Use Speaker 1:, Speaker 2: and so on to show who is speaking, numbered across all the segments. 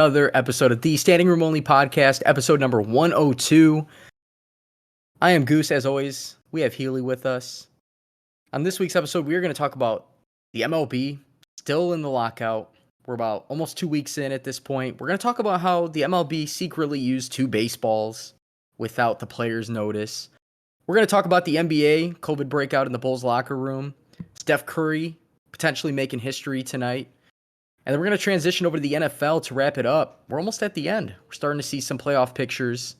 Speaker 1: Another episode of the Standing Room Only podcast, episode number 102. I am Goose, as always. We have Healy with us. On this week's episode, we are going to talk about the MLB, still in the lockout. We're about almost 2 weeks in at this point. We're going to talk about how the MLB secretly used 2 baseballs without the players' notice. We're going to talk about the NBA, COVID breakout in the Bulls locker room, Steph Curry potentially making history tonight. And then we're going to transition over to the NFL to wrap it up. We're almost at the end. We're starting to see some playoff pictures,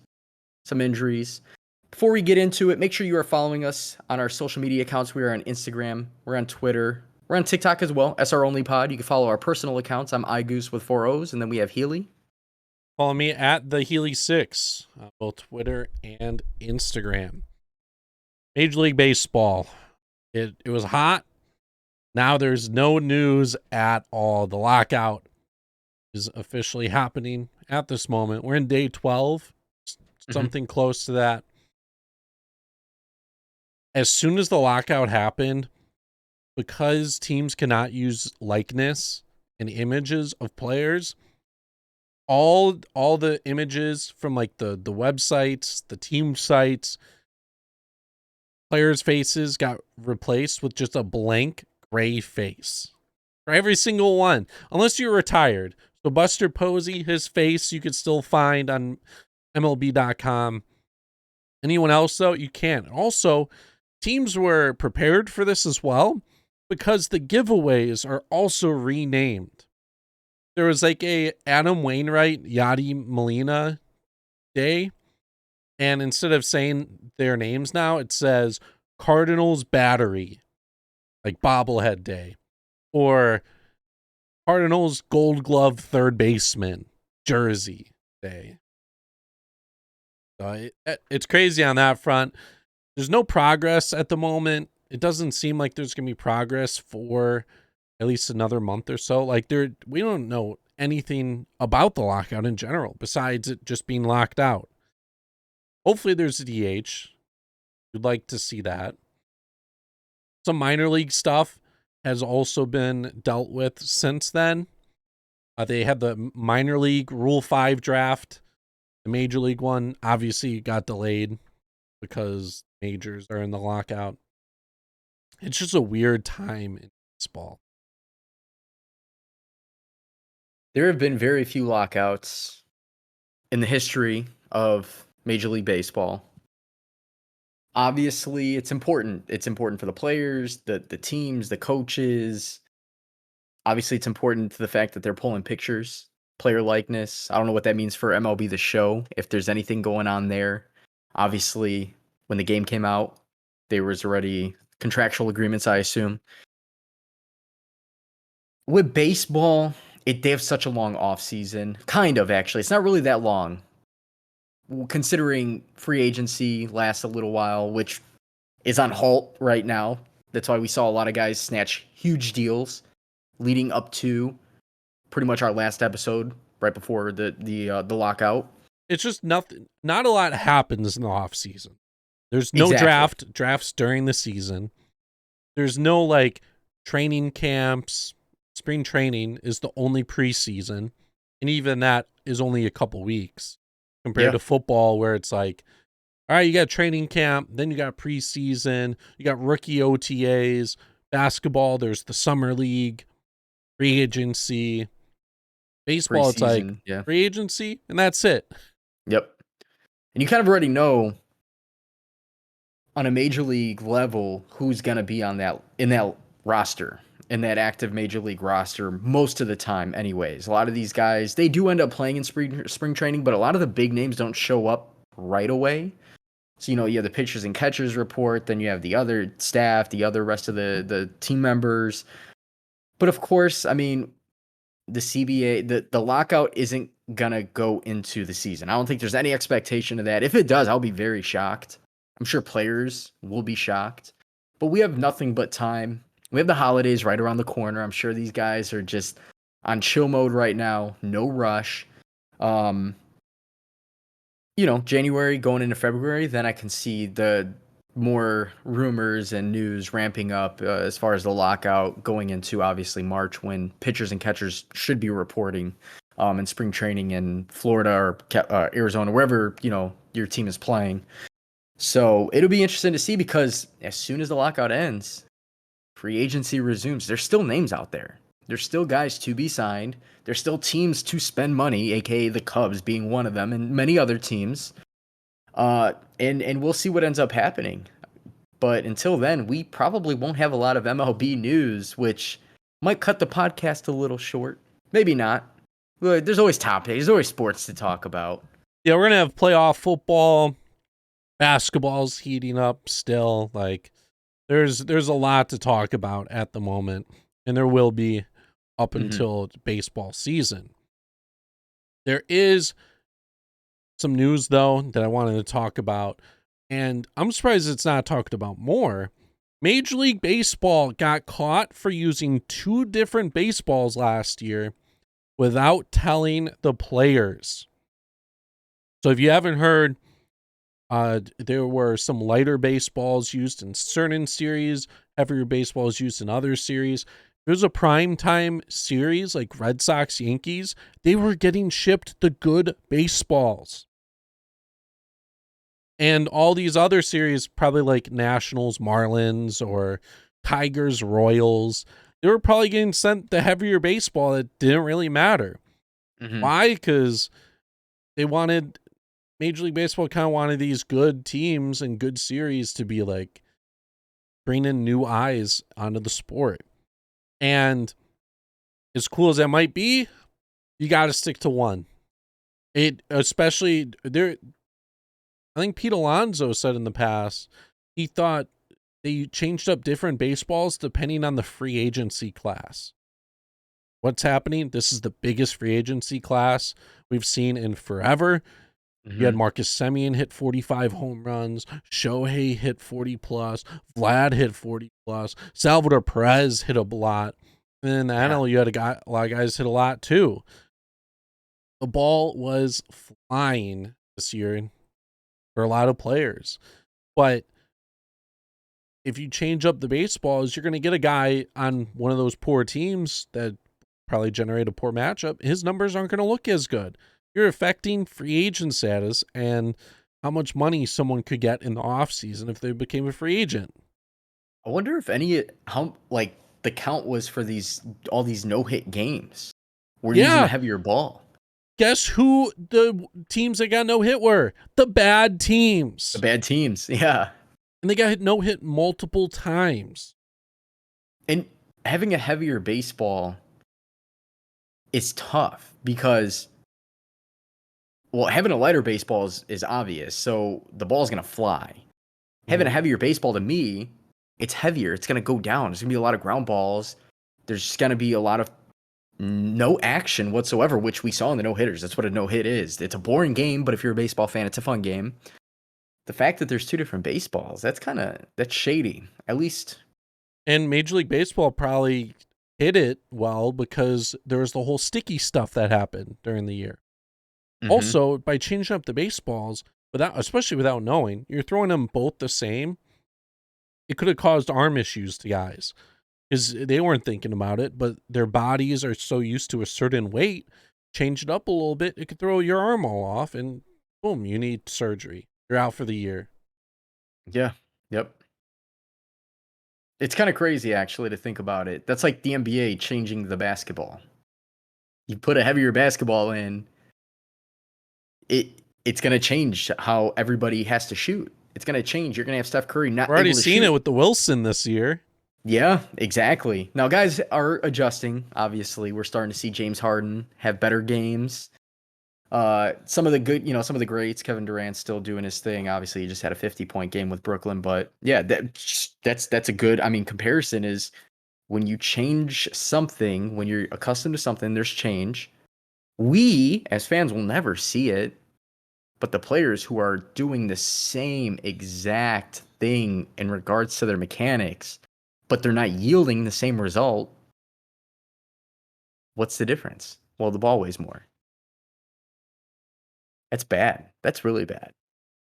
Speaker 1: some injuries. Before we get into it, make sure you are following us on our social media accounts. We are on Instagram. We're on Twitter. We're on TikTok as well, SR Only Pod. You can follow our personal accounts. I'm iGoose with 4 O's. And then we have Healy.
Speaker 2: Follow me at the Healy6 on both Twitter and Instagram. Major League Baseball. It was hot. Now there's no news at all. The lockout is officially happening at this moment. We're in day 12, something close to that. As soon as the lockout happened, because teams cannot use likeness and images of players, all the images from like the websites, the team sites, players' faces got replaced with just a blank gray face for every single one, unless you're retired. So Buster Posey, his face you could still find on MLB.com. Anyone else though, you can't. Also, teams were prepared for this as well because the giveaways are also renamed. There was like a Adam Wainwright, Yadi Molina day, and instead of saying their names now, it says Cardinals Battery, like bobblehead day, or Cardinals Gold Glove third baseman jersey day. So it's crazy on that front. There's no progress at the moment. It doesn't seem like there's gonna be progress for at least another month or so. Like we don't know anything about the lockout in general besides it just being locked out. Hopefully there's a DH. We'd like to see that. Some minor league stuff has also been dealt with since then. They had the minor league Rule 5 draft. The major league one obviously got delayed because majors are in the lockout. It's just a weird time in baseball.
Speaker 1: There have been very few lockouts in the history of Major League Baseball. Obviously, it's important. It's important for the players, the teams, the coaches. Obviously, it's important to the fact that they're pulling pictures, player likeness. I don't know what that means for MLB The Show, if there's anything going on there. Obviously, when the game came out, there was already contractual agreements, I assume. With baseball, they have such a long off season. Kind of, actually. It's not really that long, considering free agency lasts a little while, which is on halt right now. That's why we saw a lot of guys snatch huge deals leading up to pretty much our last episode right before the lockout.
Speaker 2: It's just nothing. Not a lot happens in the off season. There's no drafts during the season. There's no like training camps. Spring training is the only preseason, and even that is only a couple weeks compared to football, where it's like, all right, you got training camp, then you got preseason, you got rookie OTAs. Basketball, there's the summer league, free agency. Baseball, it's like free agency, and that's it.
Speaker 1: Yep. And you kind of already know on a major league level who's going to be on that in that roster, in that active major league roster most of the time anyways. A lot of these guys, they do end up playing in spring training, but a lot of the big names don't show up right away. So, you have the pitchers and catchers report, then you have the other staff, the other rest of the team members. But of course, I mean, the CBA, the lockout isn't going to go into the season. I don't think there's any expectation of that. If it does, I'll be very shocked. I'm sure players will be shocked. But we have nothing but time. We have the holidays right around the corner. I'm sure these guys are just on chill mode right now. No rush. January going into February, then I can see the more rumors and news ramping up as far as the lockout going into obviously March, when pitchers and catchers should be reporting in spring training in Florida or Arizona, wherever, your team is playing. So it'll be interesting to see because as soon as the lockout ends, free agency resumes. There's still names out there. There's still guys to be signed. There's still teams to spend money, aka the Cubs being one of them, and many other teams. And we'll see what ends up happening. But until then, we probably won't have a lot of MLB news, which might cut the podcast a little short. Maybe not. There's always topics. There's always sports to talk about.
Speaker 2: Yeah, we're gonna have playoff football. Basketball's heating up still. Like, there's a lot to talk about at the moment, and there will be up until baseball season. There is some news, though, that I wanted to talk about, and I'm surprised it's not talked about more. Major League Baseball got caught for using 2 different baseballs last year without telling the players. So if you haven't heard, there were some lighter baseballs used in certain series, heavier baseballs used in other series. If it was a primetime series like Red Sox, Yankees, they were getting shipped the good baseballs. And all these other series, probably like Nationals, Marlins, or Tigers, Royals, they were probably getting sent the heavier baseball that didn't really matter. Why? Because they wanted, Major League Baseball kind of wanted these good teams and good series to be like, bring in new eyes onto the sport. And as cool as that might be, you got to stick to one. Especially there. I think Pete Alonso said in the past, he thought they changed up different baseballs depending on the free agency class. What's happening? This is the biggest free agency class we've seen in forever. You had Marcus Semien hit 45 home runs. Shohei hit 40 plus. Vlad hit 40 plus. Salvador Perez hit a lot. And in the NL, you had a lot of guys hit a lot too. The ball was flying this year for a lot of players. But if you change up the baseballs, you're going to get a guy on one of those poor teams that probably generate a poor matchup. His numbers aren't going to look as good. You're affecting free agent status and how much money someone could get in the offseason if they became a free agent.
Speaker 1: I wonder if how the count was for all these no-hit games. We're using a heavier ball.
Speaker 2: Guess who the teams that got no hit were? The bad teams.
Speaker 1: The bad teams, yeah.
Speaker 2: And they got no hit multiple times.
Speaker 1: And having a heavier baseball is tough because, well, having a lighter baseball is obvious. So the ball's going to fly. Having a heavier baseball, to me, it's heavier. It's going to go down. There's going to be a lot of ground balls. There's just going to be a lot of no action whatsoever, which we saw in the no-hitters. That's what a no-hit is. It's a boring game, but if you're a baseball fan, it's a fun game. The fact that there's 2 different baseballs, that's shady, at least.
Speaker 2: And Major League Baseball probably hit it well because there was the whole sticky stuff that happened during the year. Also, by changing up the baseballs, especially without knowing, you're throwing them both the same. It could have caused arm issues to guys because they weren't thinking about it, but their bodies are so used to a certain weight. Change it up a little bit, it could throw your arm all off, and boom, you need surgery. You're out for the year.
Speaker 1: Yeah. Yep. It's kind of crazy, actually, to think about it. That's like the NBA changing the basketball. You put a heavier basketball in, it's going to change how everybody has to shoot. It's going to change. You're going to have Steph Curry not able to shoot.
Speaker 2: We're already seeing it with the Wilson this year.
Speaker 1: Yeah, exactly. Now, guys are adjusting, obviously. We're starting to see James Harden have better games. Some of the greats, Kevin Durant's still doing his thing. Obviously, he just had a 50-point game with Brooklyn, but yeah, that's a good, comparison is when you change something, when you're accustomed to something, there's change. We, as fans, will never see it, but the players who are doing the same exact thing in regards to their mechanics, but they're not yielding the same result, what's the difference? Well, the ball weighs more. That's bad. That's really bad.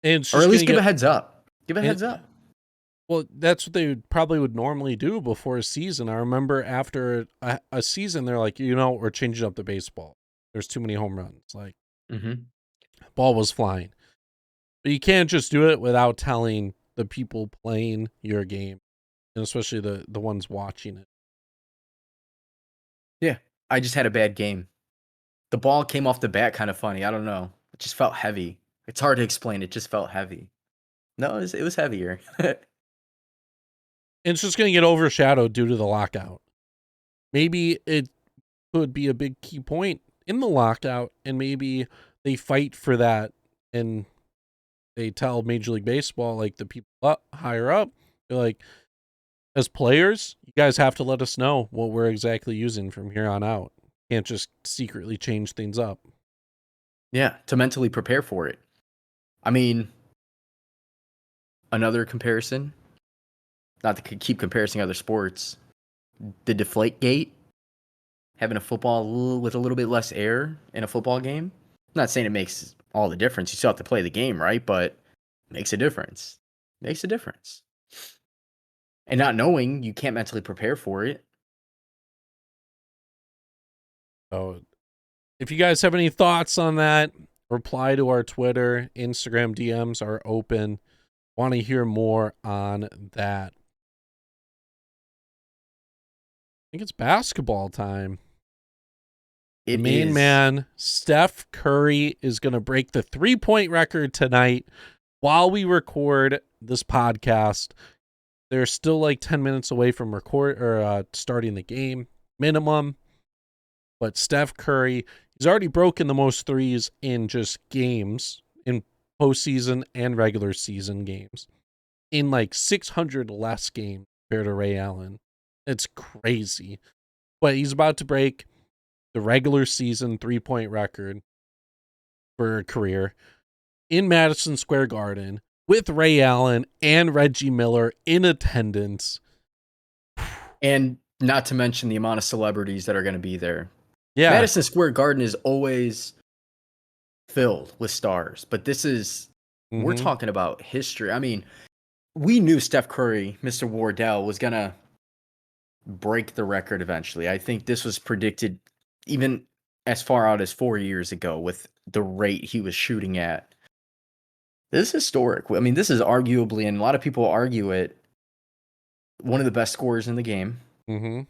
Speaker 1: Or at least give a heads up. Give a heads up.
Speaker 2: Well, that's what they probably would normally do before a season. I remember after a season, they're like, we're changing up the baseball. There's too many home runs. Like,
Speaker 1: Mm-hmm.
Speaker 2: ball was flying. But you can't just do it without telling the people playing your game, and especially the ones watching it.
Speaker 1: Yeah, I just had a bad game. The ball came off the bat kind of funny. I don't know. It just felt heavy. It's hard to explain. It just felt heavy. No, it was heavier.
Speaker 2: And it's just going to get overshadowed due to the lockout. Maybe it could be a big key point in the lockout, and maybe they fight for that, and they tell Major League Baseball, like the people higher up, they're like, as players, you guys have to let us know what we're exactly using from here on out. Can't just secretly change things up.
Speaker 1: Yeah, to mentally prepare for it. I mean, another comparison, not to keep comparing other sports, the deflate gate, having a football with a little bit less air in a football game. I'm not saying it makes all the difference. You still have to play the game, right? But it makes a difference. Makes a difference. And not knowing, you can't mentally prepare for it.
Speaker 2: So if you guys have any thoughts on that, reply to our Twitter. Instagram DMs are open. Want to hear more on that. I think it's basketball time. The
Speaker 1: It
Speaker 2: main
Speaker 1: is.
Speaker 2: man, Steph Curry, is going to break the 3-point record tonight while we record this podcast. They're still like 10 minutes away from starting the game minimum. But Steph Curry, he's already broken the most threes in just games, in postseason and regular season games, in like 600 less games compared to Ray Allen. It's crazy. But he's about to break the regular season 3-point record for a career in Madison Square Garden with Ray Allen and Reggie Miller in attendance.
Speaker 1: And not to mention the amount of celebrities that are going to be there.
Speaker 2: Yeah.
Speaker 1: Madison Square Garden is always filled with stars, but this is, we're talking about history. I mean, we knew Steph Curry, Mr. Wardell, was going to break the record eventually. I think this was predicted even as far out as 4 years ago with the rate he was shooting at. This is historic. I mean, this is arguably, and a lot of people argue it, one of the best scorers in the game.
Speaker 2: Mm-hmm.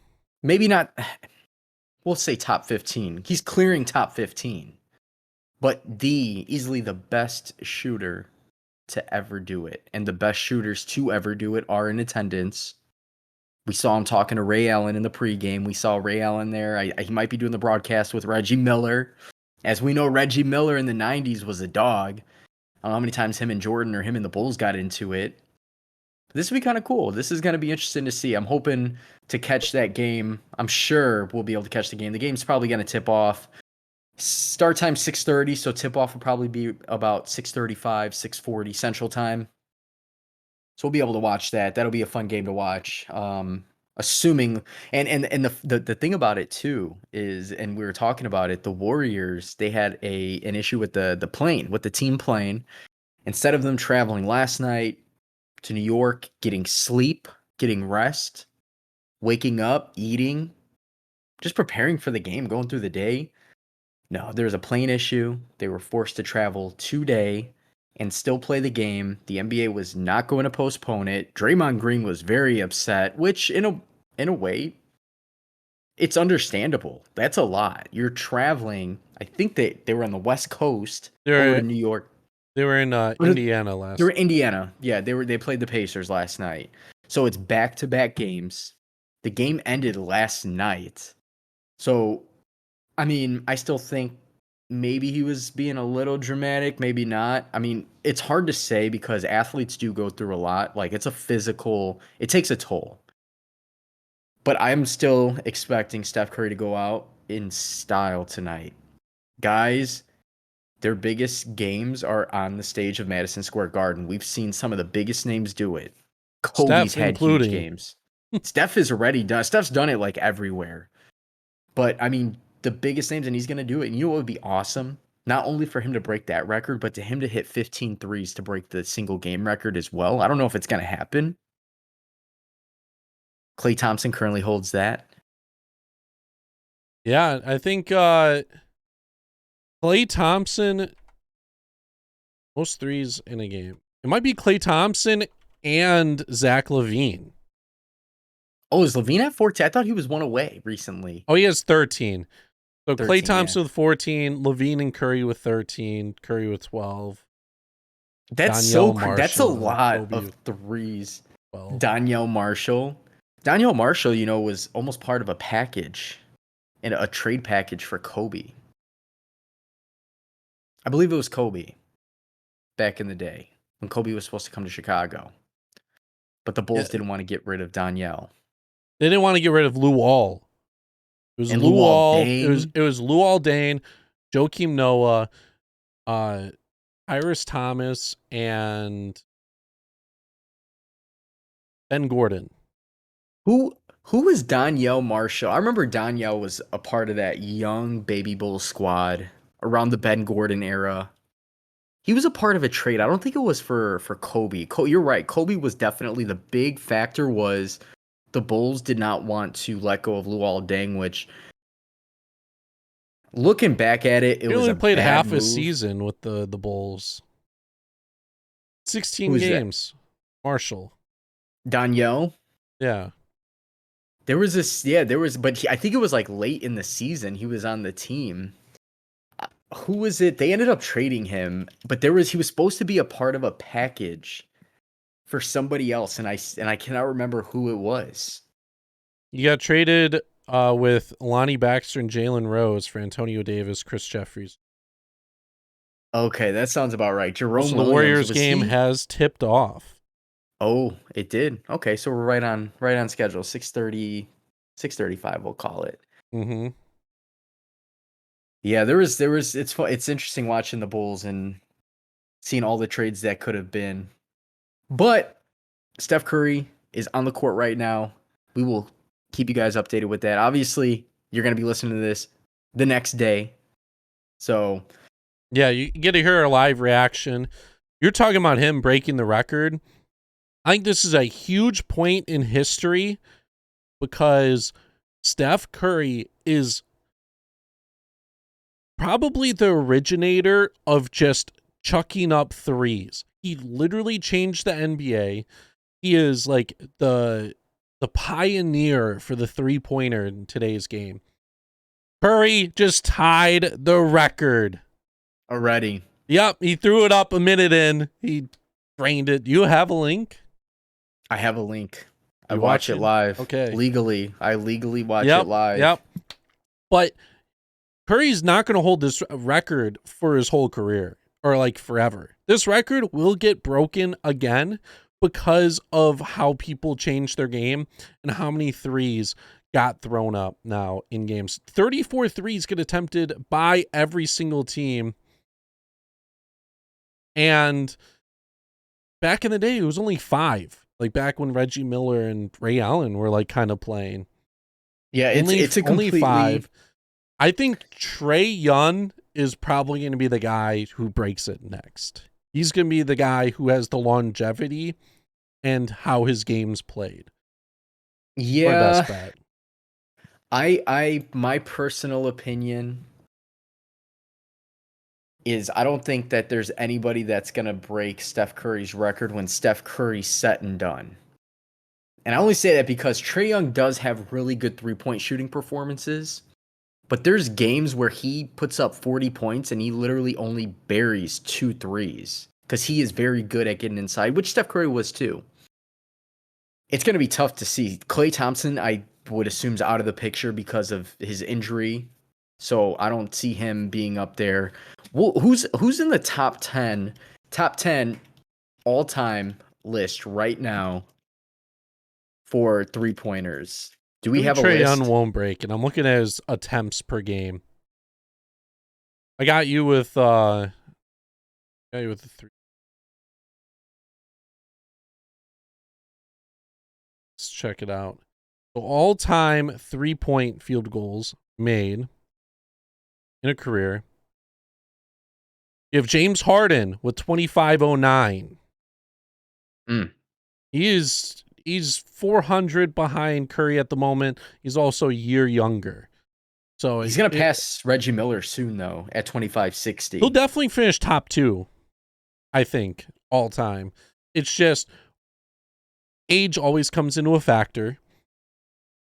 Speaker 1: Maybe not, we'll say top 15. He's clearing top 15. But easily the best shooter to ever do it. And the best shooters to ever do it are in attendance. We saw him talking to Ray Allen in the pregame. We saw Ray Allen there. He might be doing the broadcast with Reggie Miller. As we know, Reggie Miller in the 90s was a dog. I don't know how many times him and Jordan or him and the Bulls got into it. This would be kind of cool. This is going to be interesting to see. I'm hoping to catch that game. I'm sure we'll be able to catch the game. The game's probably going to tip off. Start time 6:30, so tip off will probably be about 6:35, 6:40 Central Time. So we'll be able to watch that. That'll be a fun game to watch. Assuming and the thing about it too is, and we were talking about it, the Warriors, they had an issue with the plane, with the team plane. Instead of them traveling last night to New York, getting sleep, getting rest, waking up, eating, just preparing for the game, going through the day. No, there was a plane issue. They were forced to travel today and still play the game. The NBA was not going to postpone it. Draymond Green was very upset, which in a way, it's understandable. That's a lot. You're traveling. I think they were on the West Coast over to New York.
Speaker 2: They were in Indiana last.
Speaker 1: They were in Indiana. Yeah, they played the Pacers last night. So it's back-to-back games. The game ended last night. So I mean, I still think maybe he was being a little dramatic, maybe not. I mean, it's hard to say because athletes do go through a lot. Like, it takes a toll. But I'm still expecting Steph Curry to go out in style tonight. Guys, their biggest games are on the stage of Madison Square Garden. We've seen some of the biggest names do it. Kobe's had huge games. Steph is already done. Steph's done it like everywhere. But, I mean, the biggest names, and he's going to do it. And you know what would be awesome? Not only for him to break that record, but to him to hit 15 threes to break the single game record as well. I don't know if it's going to happen. Klay Thompson currently holds that.
Speaker 2: Yeah, I think Klay Thompson, most threes in a game. It might be Klay Thompson and Zach LaVine.
Speaker 1: Oh, is Levine at 14? I thought he was one away recently.
Speaker 2: Oh, he has 13. So
Speaker 1: 13,
Speaker 2: Klay Thompson
Speaker 1: yeah.
Speaker 2: with 14, LaVine and Curry with 13, Curry with 12.
Speaker 1: That's
Speaker 2: Danielle
Speaker 1: that's a
Speaker 2: Marshall and
Speaker 1: lot
Speaker 2: Kobe
Speaker 1: of
Speaker 2: with
Speaker 1: threes.
Speaker 2: 12.
Speaker 1: Danielle Marshall. Danielle Marshall, was almost part of a package, and a trade package for Kobe. I believe it was Kobe back in the day when Kobe was supposed to come to Chicago. But the Bulls
Speaker 2: Yeah.
Speaker 1: didn't want to get rid of Danielle.
Speaker 2: They didn't want to get rid of Luol. It was
Speaker 1: And Luol
Speaker 2: Luol.
Speaker 1: Deng.
Speaker 2: It was Luol Deng, Joakim Noah, Iris Thomas, and Ben Gordon.
Speaker 1: Who was Danielle Marshall? I remember Danielle was a part of that young Baby Bull squad around the Ben Gordon era. He was a part of a trade. I don't think it was for Kobe. You're right. Kobe was definitely the big factor. Was the Bulls did not want to let go of Luol Deng, which, looking back at it, it
Speaker 2: He
Speaker 1: was
Speaker 2: only
Speaker 1: a
Speaker 2: played
Speaker 1: bad
Speaker 2: half a
Speaker 1: move.
Speaker 2: season with the Bulls. 16
Speaker 1: Who is that?
Speaker 2: games. Marshall.
Speaker 1: Danielle.
Speaker 2: Yeah.
Speaker 1: There was, but I think it was like late in the season he was on the team. Who was it? They ended up trading him, but he was supposed to be a part of a package for somebody else, and I cannot remember who it was.
Speaker 2: You got traded with Lonnie Baxter and Jalen Rose for Antonio Davis, Chris Jeffries.
Speaker 1: Okay, that sounds about right. Jerome
Speaker 2: So
Speaker 1: Williams,
Speaker 2: the Warriors
Speaker 1: was
Speaker 2: game
Speaker 1: he?
Speaker 2: has tipped off.
Speaker 1: Oh, it did. Okay, so we're right on schedule. 6:30, 6:35, we'll call it.
Speaker 2: Mm-hmm.
Speaker 1: Yeah, there was it's interesting watching the Bulls and seeing all the trades that could have been. But Steph Curry is on the court right now. We will keep you guys updated with that. Obviously, you're going to be listening to this the next day. So,
Speaker 2: yeah, you get to hear a live reaction. You're talking about him breaking the record. I think this is a huge point in history because Steph Curry is probably the originator of just chucking up threes. He literally changed the NBA. He is like the pioneer for the three-pointer in today's game. Curry just tied the record.
Speaker 1: already.
Speaker 2: Yep, he threw it up a minute in. He drained it. You have a link?
Speaker 1: I have a link. I
Speaker 2: You
Speaker 1: watch it live.
Speaker 2: Okay.
Speaker 1: Legally. I legally watch it live.
Speaker 2: Yep. But Curry's not going to hold this record for his whole career or like forever. This record will get broken again because of how people change their game and how many threes got thrown up now in games. 34 threes get attempted by every single team. And back in the day, it was only 5. Like back when Reggie Miller and Ray Allen were like kind of playing.
Speaker 1: Yeah, it's a
Speaker 2: only
Speaker 1: completely
Speaker 2: 5. I think Trae Young is probably going to be the guy who breaks it next. He's going to be the guy who has the longevity and how his game's played.
Speaker 1: Yeah.
Speaker 2: My best bet.
Speaker 1: My personal opinion is I don't think that there's anybody that's going to break Steph Curry's record when Steph Curry's set and done. And I only say that because Trae Young does have really good three-point shooting performances, but there's games where he puts up 40 points and he literally only buries 2 threes because he is very good at getting inside, which Steph Curry was too. It's going to be tough to see. Klay Thompson, I would assume, is out of the picture because of his injury. So I don't see him being up there. Well, who's in the top 10 all-time list right now for three-pointers? Do we have a
Speaker 2: Trae
Speaker 1: list?
Speaker 2: Young won't break, and I'm looking at his attempts per game. I got you with the 3. Let's check it out. So all-time 3-point field goals made in a career. You have James Harden with 2509. He's 400 behind Curry at the moment. He's also a year younger. So
Speaker 1: He's gonna pass Reggie Miller soon, though, at 25-60.
Speaker 2: He'll definitely finish top 2, I think, all time. It's just age always comes into a factor.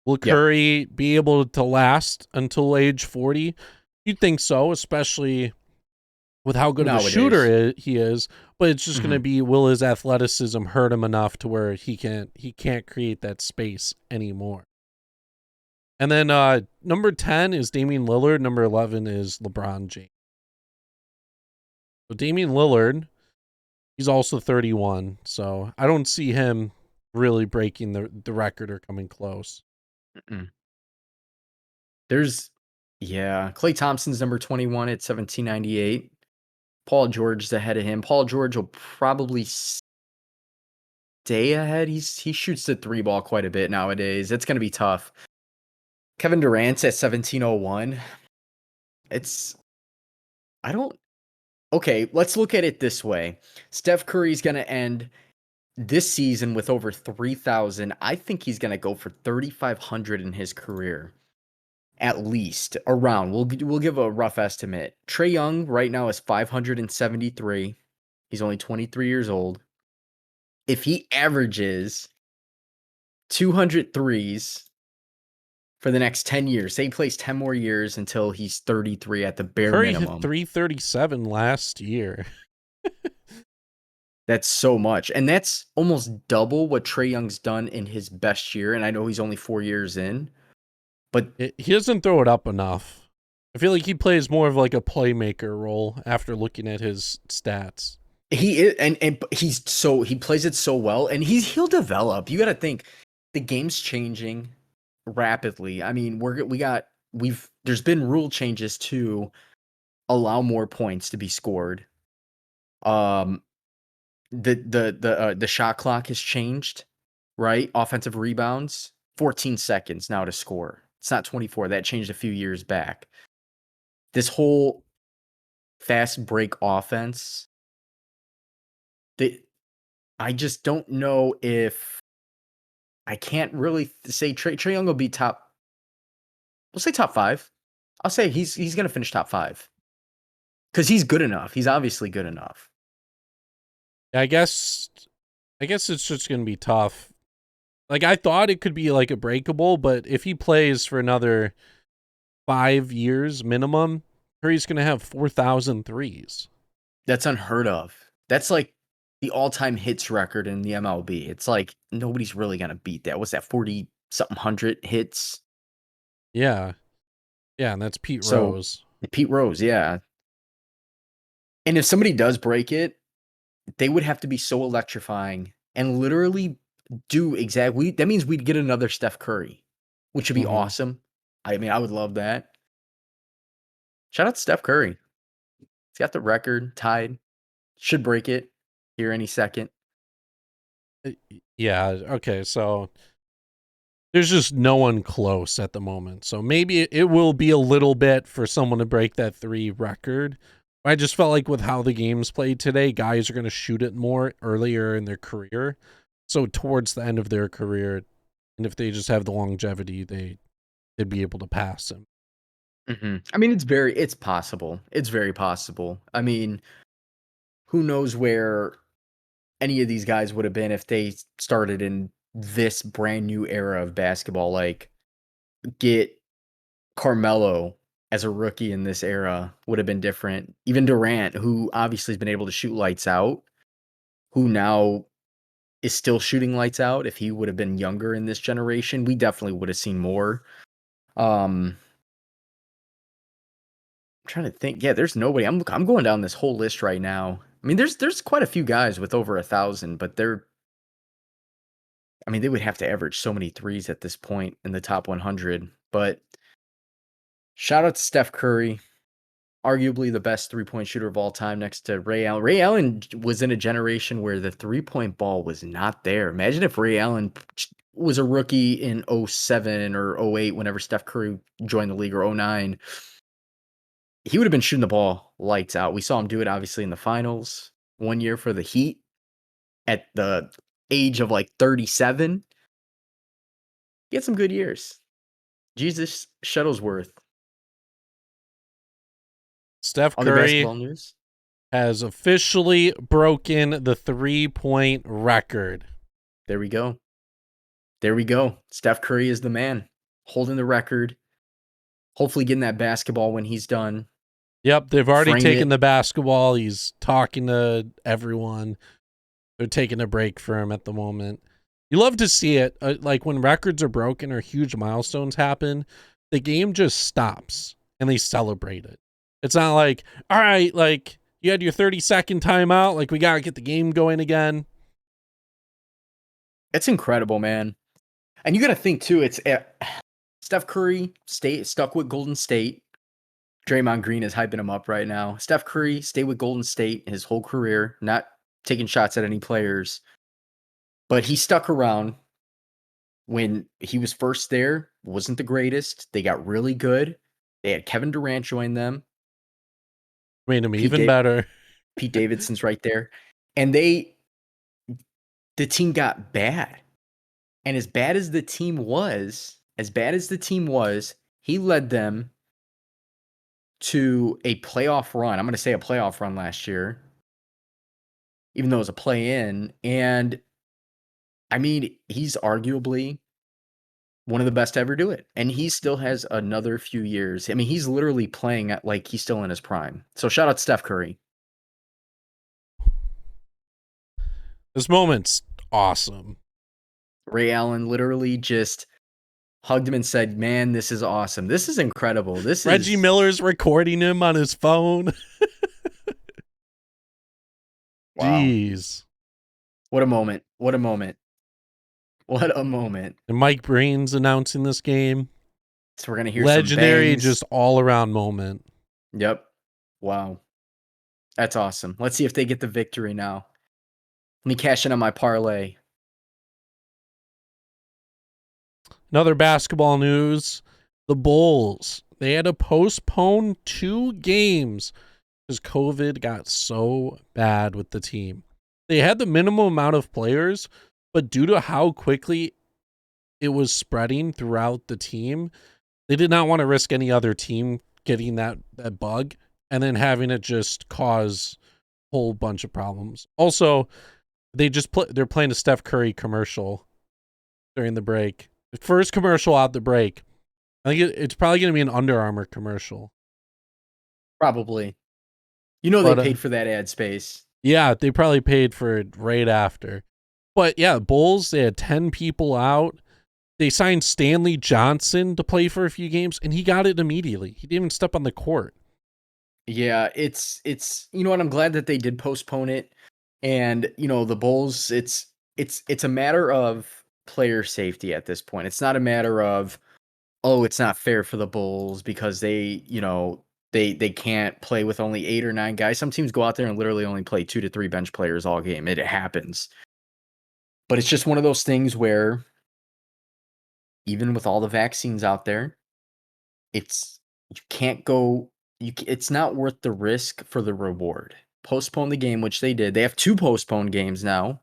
Speaker 2: Will Curry be able to last until age 40? You'd think so, especially with how good of a shooter he is. But it's just going to be, will his athleticism hurt him enough to where he can't create that space anymore? And then number 10 is Damian Lillard. Number 11 is LeBron James. So Damian Lillard, he's also 31. So I don't see him really breaking the record or coming close.
Speaker 1: Klay Thompson's number 21 at 1798. Paul George is ahead of him. Paul George will probably stay ahead. He shoots the 3 ball quite a bit nowadays. It's going to be tough. Kevin Durant's at 1701. Okay, let's look at it this way. Steph Curry's going to end this season with over 3,000. I think he's going to go for 3,500 in his career. At least around. We'll give a rough estimate. Trae Young right now is 573. He's only 23 years old. If he averages 200 threes for the next 10 years, say he plays 10 more years until he's 33 at the bare minimum.
Speaker 2: Curry hit 337 last year.
Speaker 1: That's so much. And that's almost double what Trae Young's done in his best year. And I know he's only 4 years in. But
Speaker 2: he doesn't throw it up enough. I feel like he plays more of like a playmaker role after looking at his stats.
Speaker 1: He is, and he plays it so well, and he'll develop. You got to think the game's changing rapidly. I mean, there's been rule changes to allow more points to be scored. The shot clock has changed, right? Offensive rebounds, 14 seconds now to score. It's not 24. That changed a few years back. This whole fast break offense, I just don't know if I can't really say Trae Young will be top. We'll say top 5. I'll say he's going to finish top 5 because he's good enough. He's obviously good enough.
Speaker 2: I guess it's just going to be tough. Like, I thought it could be like a breakable, but if he plays for another 5 years minimum, Curry's going to have 4,000 threes.
Speaker 1: That's unheard of. That's like the all-time hits record in the MLB. It's like nobody's really going to beat that. What's that, 40-something hundred hits?
Speaker 2: Yeah. Yeah, and that's Pete Rose.
Speaker 1: Pete Rose, yeah. And if somebody does break it, they would have to be so electrifying and literally do exactly. That means we'd get another Steph Curry, which would be awesome. I mean, I would love that. Shout out to Steph Curry. He's got the record tied. Should break it here any second.
Speaker 2: Yeah, okay, so there's just no one close at the moment. So maybe it will be a little bit for someone to break that 3 record. I just felt like with how the game's played today, guys are going to shoot it more earlier in their career. So towards the end of their career, and if they just have the longevity, they'd be able to pass him.
Speaker 1: I mean, it's possible. It's very possible. I mean, who knows where any of these guys would have been if they started in this brand new era of basketball. Like, get Carmelo as a rookie in this era would have been different. Even Durant, who obviously has been able to shoot lights out, who now is still shooting lights out. If he would have been younger in this generation, we definitely would have seen more. I'm trying to think. Yeah, there's nobody. I'm going down this whole list right now. I mean, there's quite a few guys with over 1,000, but they would have to average so many threes at this point in the top 100. But shout out to Steph Curry, arguably the best three-point shooter of all time next to Ray Allen. Ray Allen was in a generation where the three-point ball was not there. Imagine if Ray Allen was a rookie in 07 or 08 whenever Steph Curry joined the league, or 09. He would have been shooting the ball lights out. We saw him do it, obviously, in the finals one year for the Heat at the age of like 37. He had some good years. Jesus Shuttlesworth
Speaker 2: Steph
Speaker 1: Other
Speaker 2: Curry
Speaker 1: basketball news.
Speaker 2: has officially broken the 3-point record.
Speaker 1: There we go. There we go. Steph Curry is the man, holding the record. Hopefully getting that basketball when he's done.
Speaker 2: Yep, they've already
Speaker 1: Frame
Speaker 2: taken
Speaker 1: it.
Speaker 2: the basketball. He's talking to everyone. They're taking a break for him at the moment. You love to see it. Like when records are broken or huge milestones happen, the game just stops and they celebrate it. It's not like, all right, like you had your 30-second timeout. Like we got to get the game going again.
Speaker 1: It's incredible, man. And you got to think too, it's Steph Curry stuck with Golden State. Draymond Green is hyping him up right now. Steph Curry stayed with Golden State his whole career, not taking shots at any players. But he stuck around when he was first there, wasn't the greatest. They got really good. They had Kevin Durant join them.
Speaker 2: Made him even better.
Speaker 1: Pete Davidson's right there. And the team got bad. And as bad as the team was, he led them to a playoff run. I'm going to say a playoff run last year, even though it was a play-in. And I mean, he's arguably one of the best to ever do it. And he still has another few years. I mean, he's literally playing at like he's still in his prime. So shout out to Steph Curry.
Speaker 2: This moment's awesome.
Speaker 1: Ray Allen literally just hugged him and said, "Man, this is awesome. This is incredible.
Speaker 2: Reggie Miller's recording him on his phone."
Speaker 1: Wow.
Speaker 2: Jeez.
Speaker 1: What a moment. What a moment. What a moment.
Speaker 2: And Mike Breen's announcing this game.
Speaker 1: So we're going to hear
Speaker 2: legendary,
Speaker 1: some bangs.
Speaker 2: just all around moment.
Speaker 1: Yep. Wow. That's awesome. Let's see if they get the victory now. Let me cash in on my parlay.
Speaker 2: Another basketball news. The Bulls, they had to postpone 2 games because COVID got so bad with the team. They had the minimum amount of players, but due to how quickly it was spreading throughout the team, they did not want to risk any other team getting that bug and then having it just cause a whole bunch of problems. Also, they're playing a Steph Curry commercial during the break. The first commercial out the break. I think it's probably going to be an Under Armour commercial.
Speaker 1: Probably. You know they paid for that ad space.
Speaker 2: Yeah, they probably paid for it right after. But yeah, Bulls, they had 10 people out. They signed Stanley Johnson to play for a few games, and he got it immediately. He didn't even step on the court.
Speaker 1: Yeah, it's you know what, I'm glad that they did postpone it. And, you know, the Bulls, it's a matter of player safety at this point. It's not a matter of, oh, it's not fair for the Bulls because they, you know, they can't play with only 8 or 9 guys. Some teams go out there and literally only play 2 to 3 bench players all game. It happens. But it's just one of those things where even with all the vaccines out there, it's not worth the risk for the reward. Postpone the game, which they did. They have 2 postponed games now.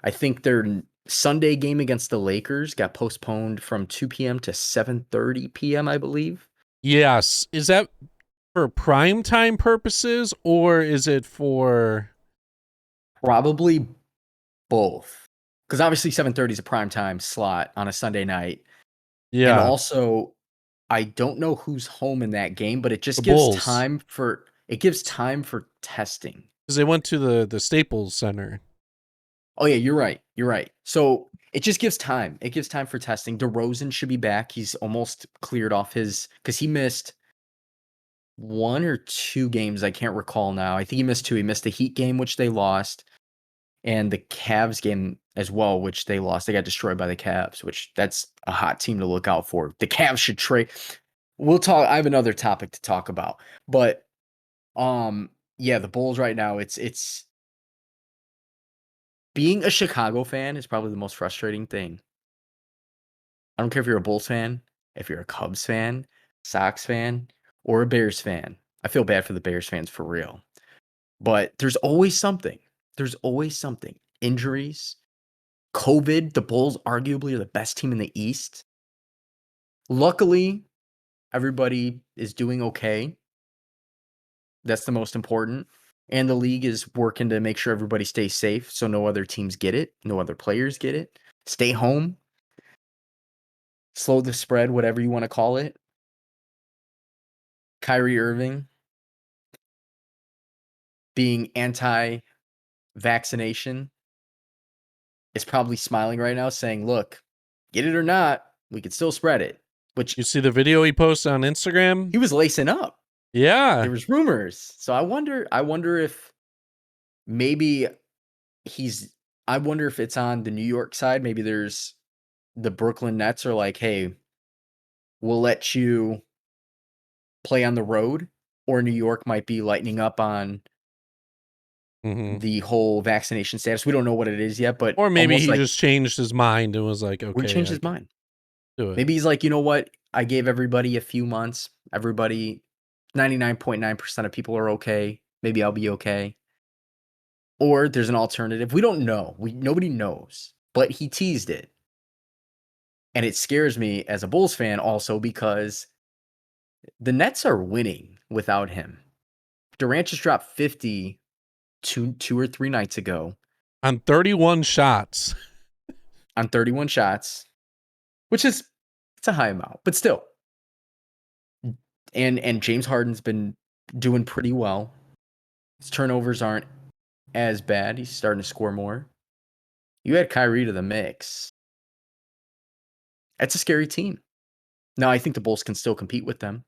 Speaker 1: I think their Sunday game against the Lakers got postponed from 2 p.m. to 7:30 p.m., I believe.
Speaker 2: Yes. Is that for prime time purposes or is it for...
Speaker 1: Probably both. Because obviously 7:30 is a prime time slot on a Sunday night.
Speaker 2: Yeah.
Speaker 1: And also, I don't know who's home in that game, but it just
Speaker 2: The
Speaker 1: gives
Speaker 2: Bulls.
Speaker 1: time for testing.
Speaker 2: Because they went to the Staples Center.
Speaker 1: Oh yeah, you're right. You're right. So it just gives time. It gives time for testing. DeRozan should be back. He's almost cleared off because he missed 1 or 2 games. I can't recall now. I think he missed 2. He missed the Heat game, which they lost, and the Cavs game as well, which they lost. They got destroyed by the Cavs, which that's a hot team to look out for. The Cavs should trade. We'll talk. I have another topic to talk about, but yeah, the Bulls right now, it's being a Chicago fan is probably the most frustrating thing. I don't care if you're a Bulls fan, if you're a Cubs fan, Sox fan, or a Bears fan. I feel bad for the Bears fans for real. But there's always something. There's always something. Injuries, COVID. The Bulls arguably are the best team in the East. Luckily, everybody is doing okay. That's the most important. And the league is working to make sure everybody stays safe so no other teams get it, no other players get it. Stay home. Slow the spread, whatever you want to call it. Kyrie Irving being anti-vaccination is probably smiling right now saying, look, get it or not, we could still spread it. Which
Speaker 2: You see the video he posted on Instagram?
Speaker 1: he was lacing up.
Speaker 2: Yeah.
Speaker 1: There was rumors. So I wonder if maybe I wonder if it's on the New York side. Maybe there's the Brooklyn Nets are like, hey, we'll let you play on the road, or New York might be lightening up on the whole vaccination status. We don't know what it is yet, but
Speaker 2: Or maybe
Speaker 1: almost
Speaker 2: he
Speaker 1: like
Speaker 2: just changed his mind and was like,
Speaker 1: we
Speaker 2: okay,
Speaker 1: changed
Speaker 2: I
Speaker 1: his
Speaker 2: can
Speaker 1: mind.
Speaker 2: do it.
Speaker 1: Maybe he's like, you know what? I gave everybody a few months. Everybody, 99.9% of people are okay. Maybe I'll be okay. Or there's an alternative. We don't know. Nobody knows. But he teased it. And it scares me as a Bulls fan also because the Nets are winning without him. Durant just dropped 50 two or three nights ago
Speaker 2: On 31 shots.
Speaker 1: on 31 shots, which is it's a high amount, but still. And James Harden's been doing pretty well. His turnovers aren't as bad. He's starting to score more. You add Kyrie to the mix. That's a scary team. Now, I think the Bulls can still compete with them.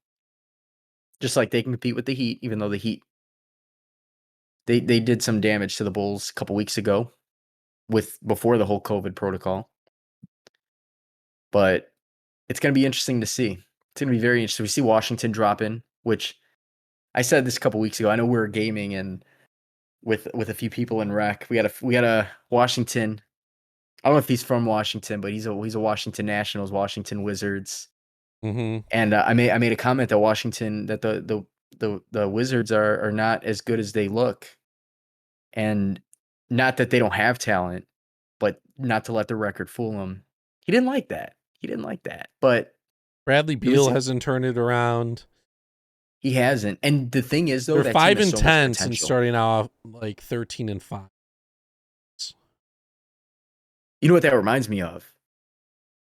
Speaker 1: Just like they can compete with the Heat, even though the Heat they did some damage to the Bulls a couple weeks ago before the whole COVID protocol. But it's going to be interesting to see. It's going to be very interesting. We see Washington drop in, which I said this a couple weeks ago. I know we were gaming and with a few people in rec. We got a Washington. I don't know if he's from Washington, but he's a Washington Nationals, Washington Wizards. And I made a comment that Washington that the Wizards are not as good as they look, and not that they don't have talent, but not to let the record fool him. He didn't like that. But
Speaker 2: Bradley Beal hasn't turned it around.
Speaker 1: He hasn't. And the thing is, though,
Speaker 2: They're
Speaker 1: that team has
Speaker 2: 5-10
Speaker 1: so much
Speaker 2: since
Speaker 1: potential.
Speaker 2: starting off like 13-5.
Speaker 1: You know what that reminds me of?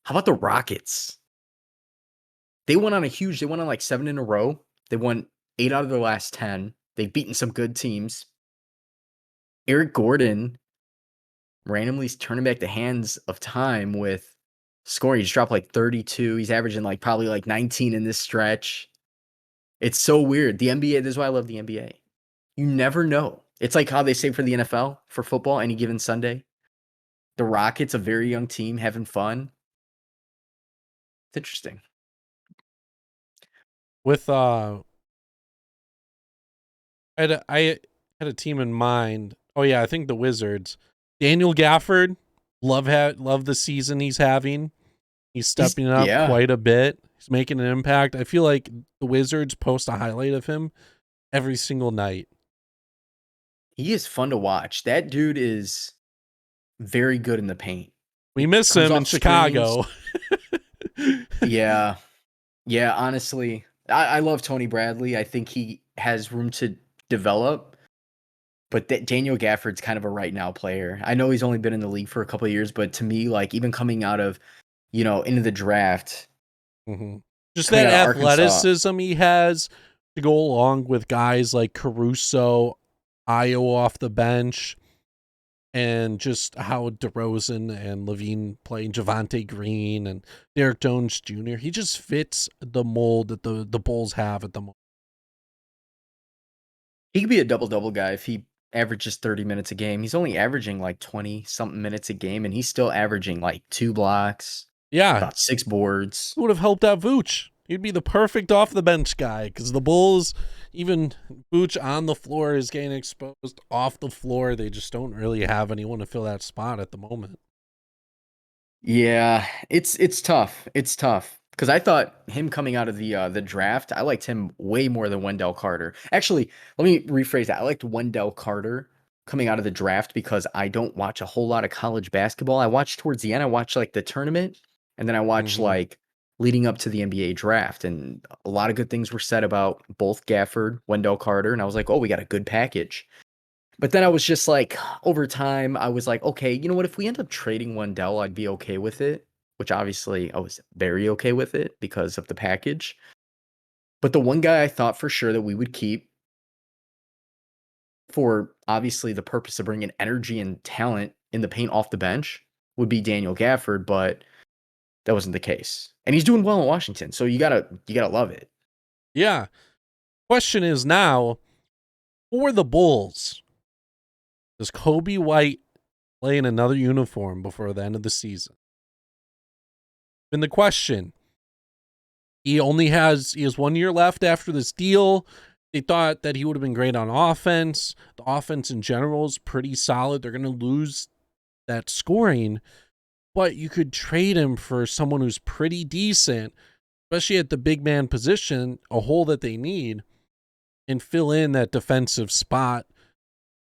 Speaker 1: How about the Rockets? They went on like 7 in a row. They won 8 out of their last 10. They've beaten some good teams. Eric Gordon randomly turning back the hands of time with scoring. He just dropped like 32. He's averaging like probably like 19 in this stretch. It's so weird. The NBA, this is why I love the NBA. You never know. It's like how they say for the NFL, for football, any given Sunday. The Rockets, a very young team, having fun. It's interesting.
Speaker 2: With I had a team in mind. Oh yeah, I think the Wizards. Daniel Gafford, love the season he's having. He's stepping up quite a bit. He's making an impact. I feel like the Wizards post a highlight of him every single night.
Speaker 1: He is fun to watch. That dude is very good in the paint.
Speaker 2: We miss him in Chicago.
Speaker 1: Yeah. Honestly, I love Tony Bradley. I think he has room to develop. But Daniel Gafford's kind of a right now player. I know he's only been in the league for a couple of years, but to me, like even coming out of, into the draft,
Speaker 2: just that athleticism he has to go along with guys like Caruso, Ayo off the bench, and just how DeRozan and Levine playing Javonte Green and Derek Jones Jr. He just fits the mold that the Bulls have at the moment.
Speaker 1: He could be a double-double guy if he averages 30 minutes a game. He's only averaging like 20-something minutes a game, and he's still averaging like 2 blocks.
Speaker 2: Yeah.
Speaker 1: About 6 boards.
Speaker 2: Would have helped out Vooch. He'd be the perfect off-the-bench guy because the Bulls, even Vooch on the floor is getting exposed. Off the floor, they just don't really have anyone to fill that spot at the moment.
Speaker 1: Yeah, it's tough. It's tough. Because I thought him coming out of the draft, I liked him way more than Wendell Carter. Actually, let me rephrase that. I liked Wendell Carter coming out of the draft because I don't watch a whole lot of college basketball. I watch towards the end. I watch like the tournament, and then I watch like leading up to the NBA draft. And a lot of good things were said about both Gafford, Wendell Carter. And I was like, oh, we got a good package. But then I was just like, over time, I was like, okay, you know what? If we end up trading Wendell, I'd be okay with it, which obviously I was very okay with it because of the package. But the one guy I thought for sure that we would keep for obviously the purpose of bringing energy and talent in the paint off the bench would be Daniel Gafford, but that wasn't the case. And he's doing well in Washington, so you gotta love it.
Speaker 2: Yeah. Question is now, for the Bulls, does Kobe White play in another uniform before the end of the season? Been the question. He has 1 year left after this deal. They thought that he would have been great on offense. The offense in general is pretty solid. They're going to lose that scoring, but you could trade him for someone who's pretty decent, especially at the big man position, a hole that they need, and fill in that defensive spot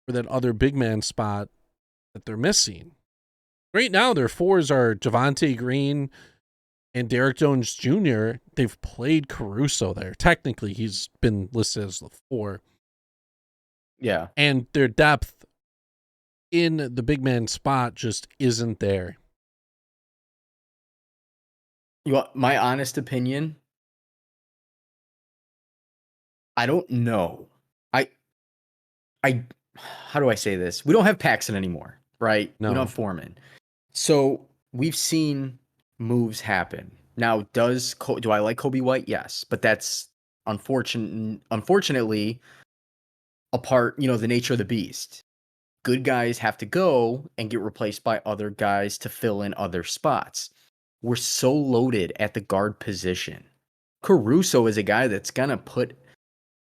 Speaker 2: or that other big man spot that they're missing. Right now, their fours are Javonte Green and Derek Jones Jr. They've played Caruso there. Technically, he's been listed as the 4.
Speaker 1: Yeah.
Speaker 2: And their depth in the big man spot just isn't there.
Speaker 1: You want my honest opinion? I don't know. I how do I say this? We don't have Paxson anymore, right? We don't
Speaker 2: No.
Speaker 1: have Foreman. So we've seen moves happen. Now, do I like Kobe White? Yes, but that's unfortunately a part, the nature of the beast. Good guys have to go and get replaced by other guys to fill in other spots. We're so loaded at the guard position. Caruso is a guy that's going to put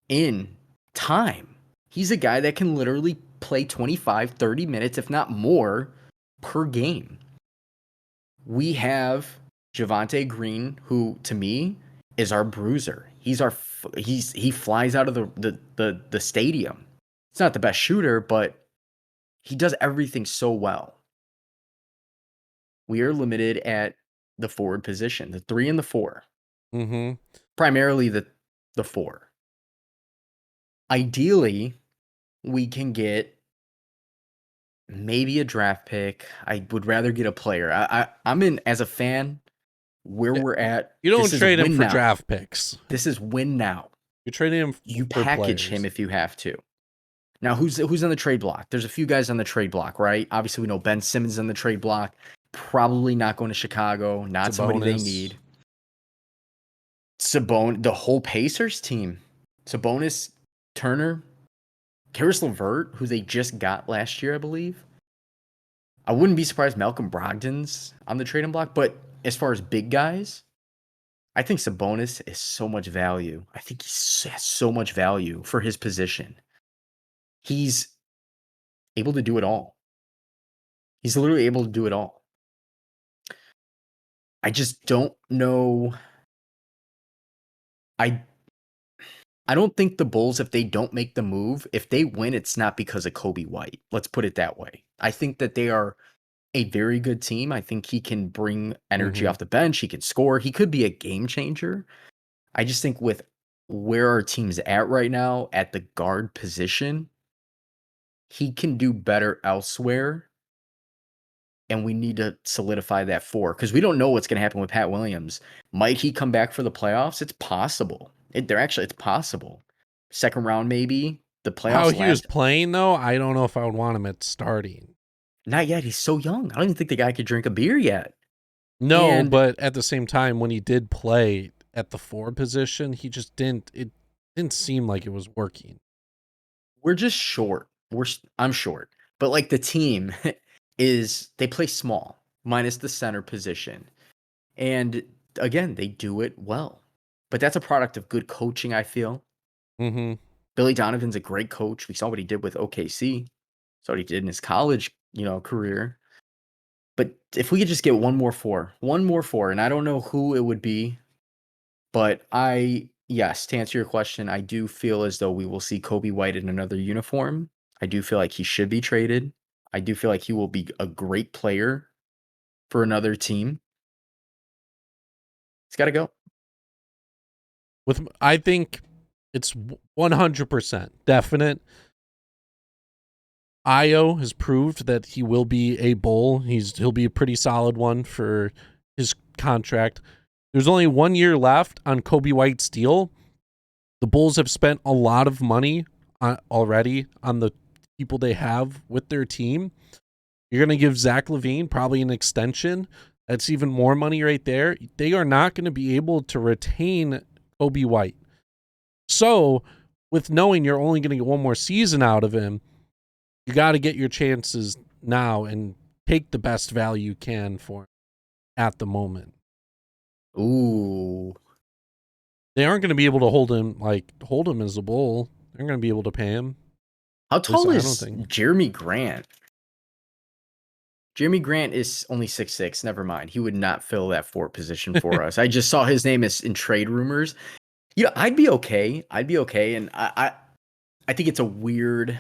Speaker 1: in time. He's a guy that can literally play 25, 30 minutes, if not more, per game. We have Javonte Green, who to me is our bruiser. He flies out of the stadium. It's not the best shooter, but he does everything so well. We are limited at the forward position, the 3 and the 4.
Speaker 2: Mm-hmm.
Speaker 1: Primarily the 4. Ideally, we can get maybe a draft pick. I would rather get a player. I'm in as a fan where we're at.
Speaker 2: You don't
Speaker 1: This is
Speaker 2: trade him
Speaker 1: win
Speaker 2: for
Speaker 1: now.
Speaker 2: draft picks.
Speaker 1: This is win now.
Speaker 2: You're trading him
Speaker 1: You
Speaker 2: for
Speaker 1: package
Speaker 2: players.
Speaker 1: him if you have to. Now, who's on the trade block? There's a few guys on the trade block, right? Obviously, we know Ben Simmons on the trade block. Probably not going to Chicago. Not somebody they need. The whole Pacers team. Sabonis, Turner, Karis LeVert, who they just got last year, I believe. I wouldn't be surprised Malcolm Brogdon's on the trading block, but as far as big guys, I think Sabonis is so much value. I think he has so much value for his position. He's able to do it all. He's literally able to do it all. I just don't know. I don't think the Bulls, if they don't make the move, if they win, it's not because of Kobe White. Let's put it that way. I think that they are a very good team. I think he can bring energy off the bench. He can score. He could be a game changer. I just think with where our team's at right now at the guard position, he can do better elsewhere. And we need to solidify that 4 because we don't know what's going to happen with Pat Williams. Might he come back for the playoffs? It's possible. It's possible. Second round, maybe. The playoffs.
Speaker 2: How he was playing, though, I don't know if I would want him at starting.
Speaker 1: Not yet. He's so young. I don't even think the guy could drink a beer yet.
Speaker 2: No, but at the same time, when he did play at the 4 position, he just didn't. It didn't seem like it was working.
Speaker 1: We're just short. I'm short, but like the team they play small, minus the center position, and again they do it well. But that's a product of good coaching, I feel.
Speaker 2: Mm-hmm.
Speaker 1: Billy Donovan's a great coach. We saw what he did with OKC. Saw what he did in his college, career. But if we could just get one more four, and I don't know who it would be, but yes, to answer your question, I do feel as though we will see Kobe White in another uniform. I do feel like he should be traded. I do feel like he will be a great player for another team. He's got to go.
Speaker 2: I think it's 100% definite. Io has proved that he will be a Bull. He'll be a pretty solid one for his contract. There's only 1 year left on Kobe White's deal. The Bulls have spent a lot of money already on the people they have with their team. You're going to give Zach LaVine probably an extension. That's even more money right there. They are not going to be able to retain Kobe White. So, with knowing you're only going to get one more season out of him, you got to get your chances now and take the best value you can for him at the moment.
Speaker 1: Ooh.
Speaker 2: They aren't going to be able to hold him as a Bull. They're going to be able to pay him.
Speaker 1: How tall
Speaker 2: I
Speaker 1: is
Speaker 2: don't think.
Speaker 1: Jeremy Grant? Jeremy Grant is only 6'6". Never mind. He would not fill that 4 position for us. I just saw his name is in trade rumors. I'd be okay. And I think it's weird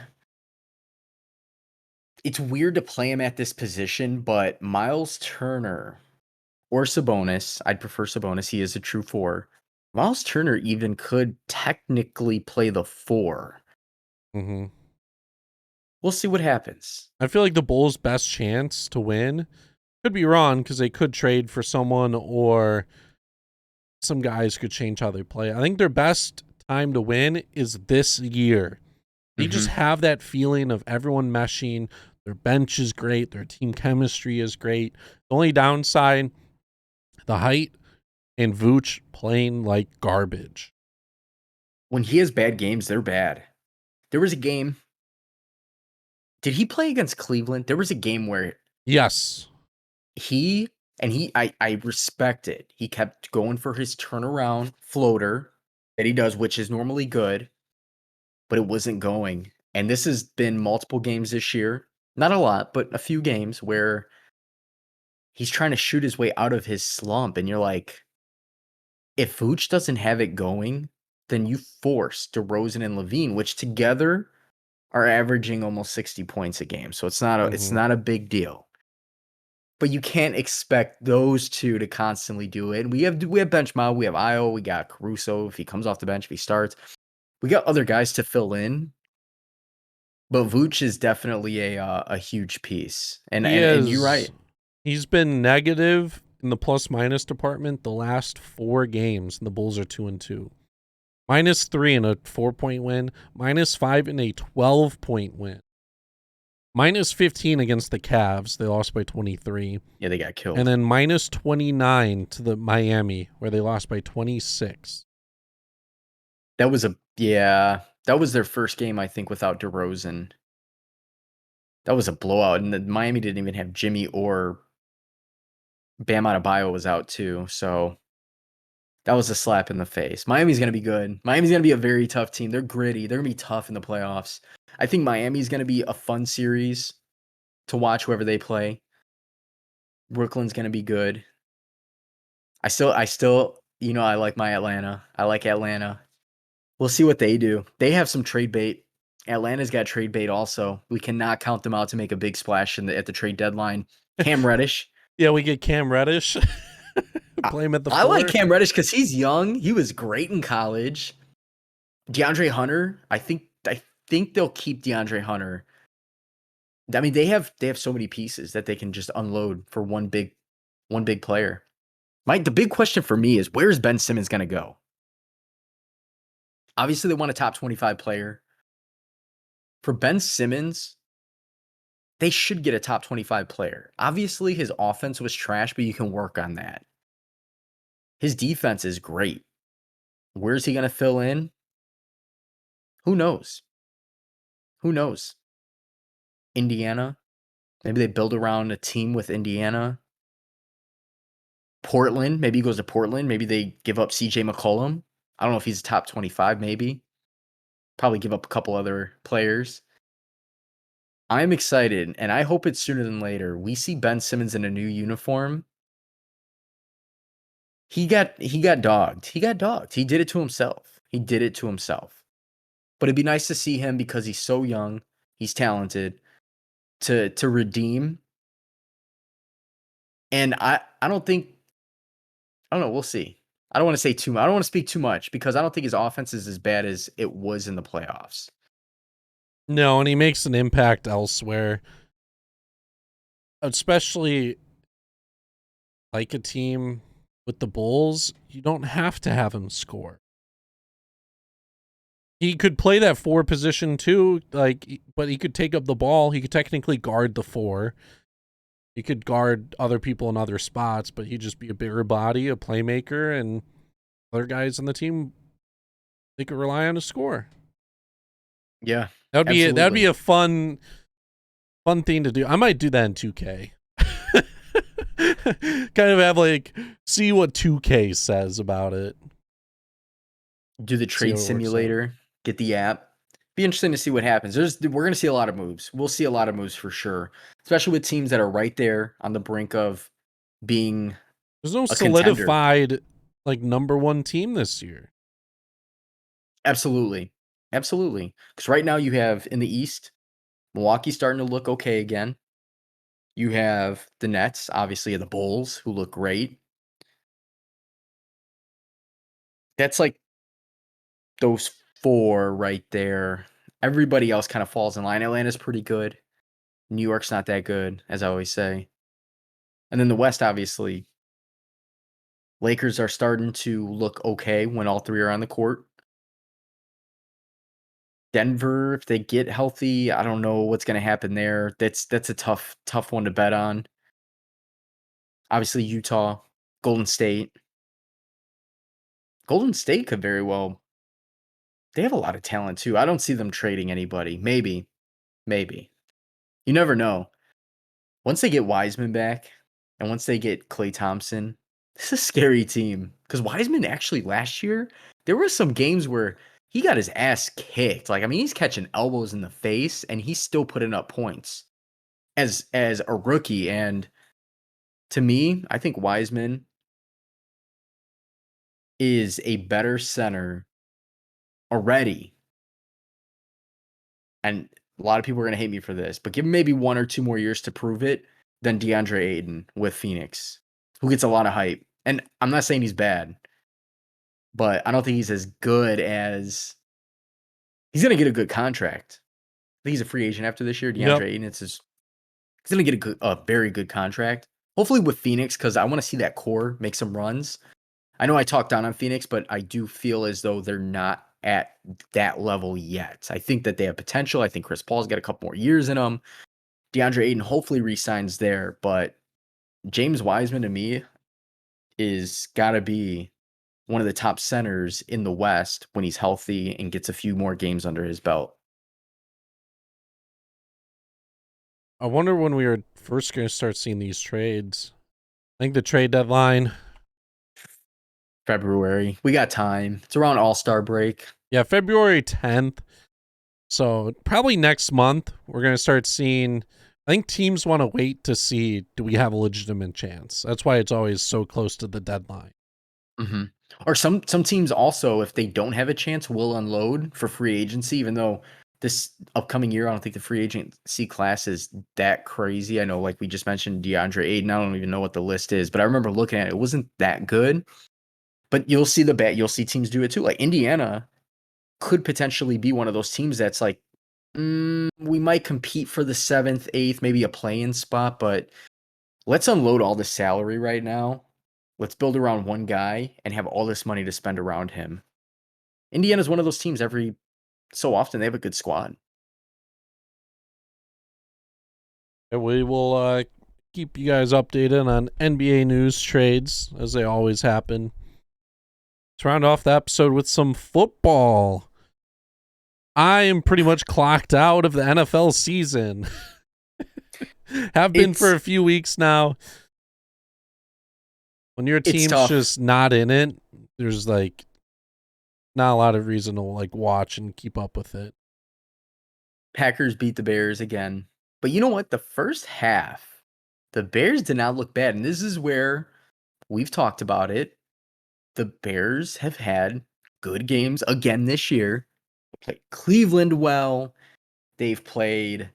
Speaker 1: to play him at this position, but Miles Turner or Sabonis, I'd prefer Sabonis. He is a true 4. Miles Turner even could technically play the 4.
Speaker 2: Mm-hmm.
Speaker 1: We'll see what happens.
Speaker 2: I feel like the Bulls' best chance to win, could be wrong because they could trade for someone or some guys could change how they play. I think their best time to win is this year. They just have that feeling of everyone meshing. Their bench is great. Their team chemistry is great. The only downside, the height and Vooch playing like garbage.
Speaker 1: When he has bad games, they're bad. There was a game. Did he play against Cleveland? There was a game where
Speaker 2: Yes.
Speaker 1: I respect it. He kept going for his turnaround floater that he does, which is normally good, but it wasn't going. And this has been multiple games this year. Not a lot, but a few games where he's trying to shoot his way out of his slump. And you're like, if Vooch doesn't have it going, then you force DeRozan and LaVine, which together are averaging almost 60 points a game. So it's not a big deal. But you can't expect those two to constantly do it. And we have bench mob, we have Io, we got Caruso if he comes off the bench, if he starts. We got other guys to fill in. But Vooch is definitely a huge piece. And you're right.
Speaker 2: He's been negative in the plus minus department the last 4 games, and the Bulls are 2-2. -3 in a 4-point win, -5 in a 12-point win. -15 against the Cavs. They lost by 23.
Speaker 1: Yeah, they got killed.
Speaker 2: And then -29 to the Miami, where they lost by 26.
Speaker 1: That was their first game, I think, without DeRozan. That was a blowout. And Miami didn't even have Jimmy or Bam Adebayo was out too. So that was a slap in the face. Miami's going to be good. Miami's going to be a very tough team. They're gritty. They're going to be tough in the playoffs. I think Miami's going to be a fun series to watch whoever they play. Brooklyn's going to be good. I still, I like my Atlanta. I like Atlanta. We'll see what they do. They have some trade bait. Atlanta's got trade bait also. We cannot count them out to make a big splash at the trade deadline. Cam Reddish.
Speaker 2: Yeah, we get Cam Reddish. Play him at the 4.
Speaker 1: I like Cam Reddish because he's young. He was great in college. DeAndre Hunter, I think they'll keep DeAndre Hunter. I mean, they have so many pieces that they can just unload for one big player. The big question for me is, where's Ben Simmons going to go? Obviously, they want a top 25 player. For Ben Simmons, they should get a top 25 player. Obviously, his offense was trash, but you can work on that. His defense is great. Where's he going to fill in? Who knows? Indiana. Maybe they build around a team with Indiana. Portland. Maybe he goes to Portland. Maybe they give up CJ McCollum. I don't know if he's top 25, maybe. Probably give up a couple other players. I'm excited, and I hope it's sooner than later. We see Ben Simmons in a new uniform. He got dogged. He did it to himself. But it'd be nice to see him, because he's so young, he's talented, to redeem. And I don't know, we'll see. I don't want to say too much. I don't want to speak too much because I don't think his offense is as bad as it was in the playoffs.
Speaker 2: No, and he makes an impact elsewhere, especially like a team with the Bulls. You don't have to have him score. He could play that 4 position too, but he could take up the ball. He could technically guard the 4. He could guard other people in other spots, but he'd just be a bigger body, a playmaker, and other guys on the team, they could rely on to score.
Speaker 1: Yeah,
Speaker 2: that'd be a fun thing to do. I might do that in 2K. Kind of have see what 2K says about it.
Speaker 1: Do the trade simulator, get the app. Be interesting to see what happens. We're going to see a lot of moves. We'll see a lot of moves for sure, especially with teams that are right there on the brink of being.
Speaker 2: There's no solidified number 1 team this year.
Speaker 1: Absolutely. Because right now you have in the East, Milwaukee's starting to look okay again. You have the Nets, obviously, the Bulls, who look great. That's those 4 right there. Everybody else kind of falls in line. Atlanta's pretty good. New York's not that good, as I always say. And then the West, obviously, Lakers are starting to look okay when all 3 are on the court. Denver, if they get healthy, I don't know what's going to happen there. That's a tough one to bet on. Obviously, Utah, Golden State. Golden State could very well. They have a lot of talent too. I don't see them trading anybody. Maybe. You never know. Once they get Wiseman back, and once they get Klay Thompson, this is a scary team. Because Wiseman actually last year, there were some games where he got his ass kicked. He's catching elbows in the face, and he's still putting up points as a rookie. And to me, I think Wiseman is a better center already. And a lot of people are going to hate me for this, but give him maybe 1 or 2 more years to prove it than DeAndre Ayton with Phoenix, who gets a lot of hype. And I'm not saying he's bad, but I don't think he's as good as he's going to get a good contract. I think he's a free agent after this year. DeAndre Ayton, he's going to get a very good contract. Hopefully with Phoenix, because I want to see that core make some runs. I know I talked down on Phoenix, but I do feel as though they're not at that level yet. I think that they have potential. I think Chris Paul's got a couple more years in him. DeAndre Ayton hopefully re-signs there, but James Wiseman to me is got to be one of the top centers in the West when he's healthy and gets a few more games under his belt.
Speaker 2: I wonder when we are first going to start seeing these trades. I think the trade deadline,
Speaker 1: February. We got time. It's around All-Star break.
Speaker 2: Yeah, February 10th. So probably next month, we're going to start seeing. I think teams want to wait to see, do we have a legitimate chance? That's why it's always so close to the deadline.
Speaker 1: Mm-hmm. Or some teams also, if they don't have a chance, will unload for free agency, even though this upcoming year, I don't think the free agency class is that crazy. I know, like we just mentioned, DeAndre Ayton. I don't even know what the list is, but I remember looking at it. It wasn't that good. But you'll see you'll see teams do it too. Like Indiana could potentially be one of those teams that's like, we might compete for the 7th, 8th, maybe a play-in spot, but let's unload all the salary right now. Let's build around one guy and have all this money to spend around him. Indiana's one of those teams every so often they have a good squad.
Speaker 2: And we will keep you guys updated on NBA news, trades, as they always happen. Let's round off the episode with some football. I am pretty much clocked out of the NFL season. Have been for a few weeks now. When your team's just not in it, there's not a lot of reason to watch and keep up with it.
Speaker 1: Packers beat the Bears again. But you know what? The first half, the Bears did not look bad. And this is where we've talked about it. The Bears have had good games again this year. They played Cleveland well. They've played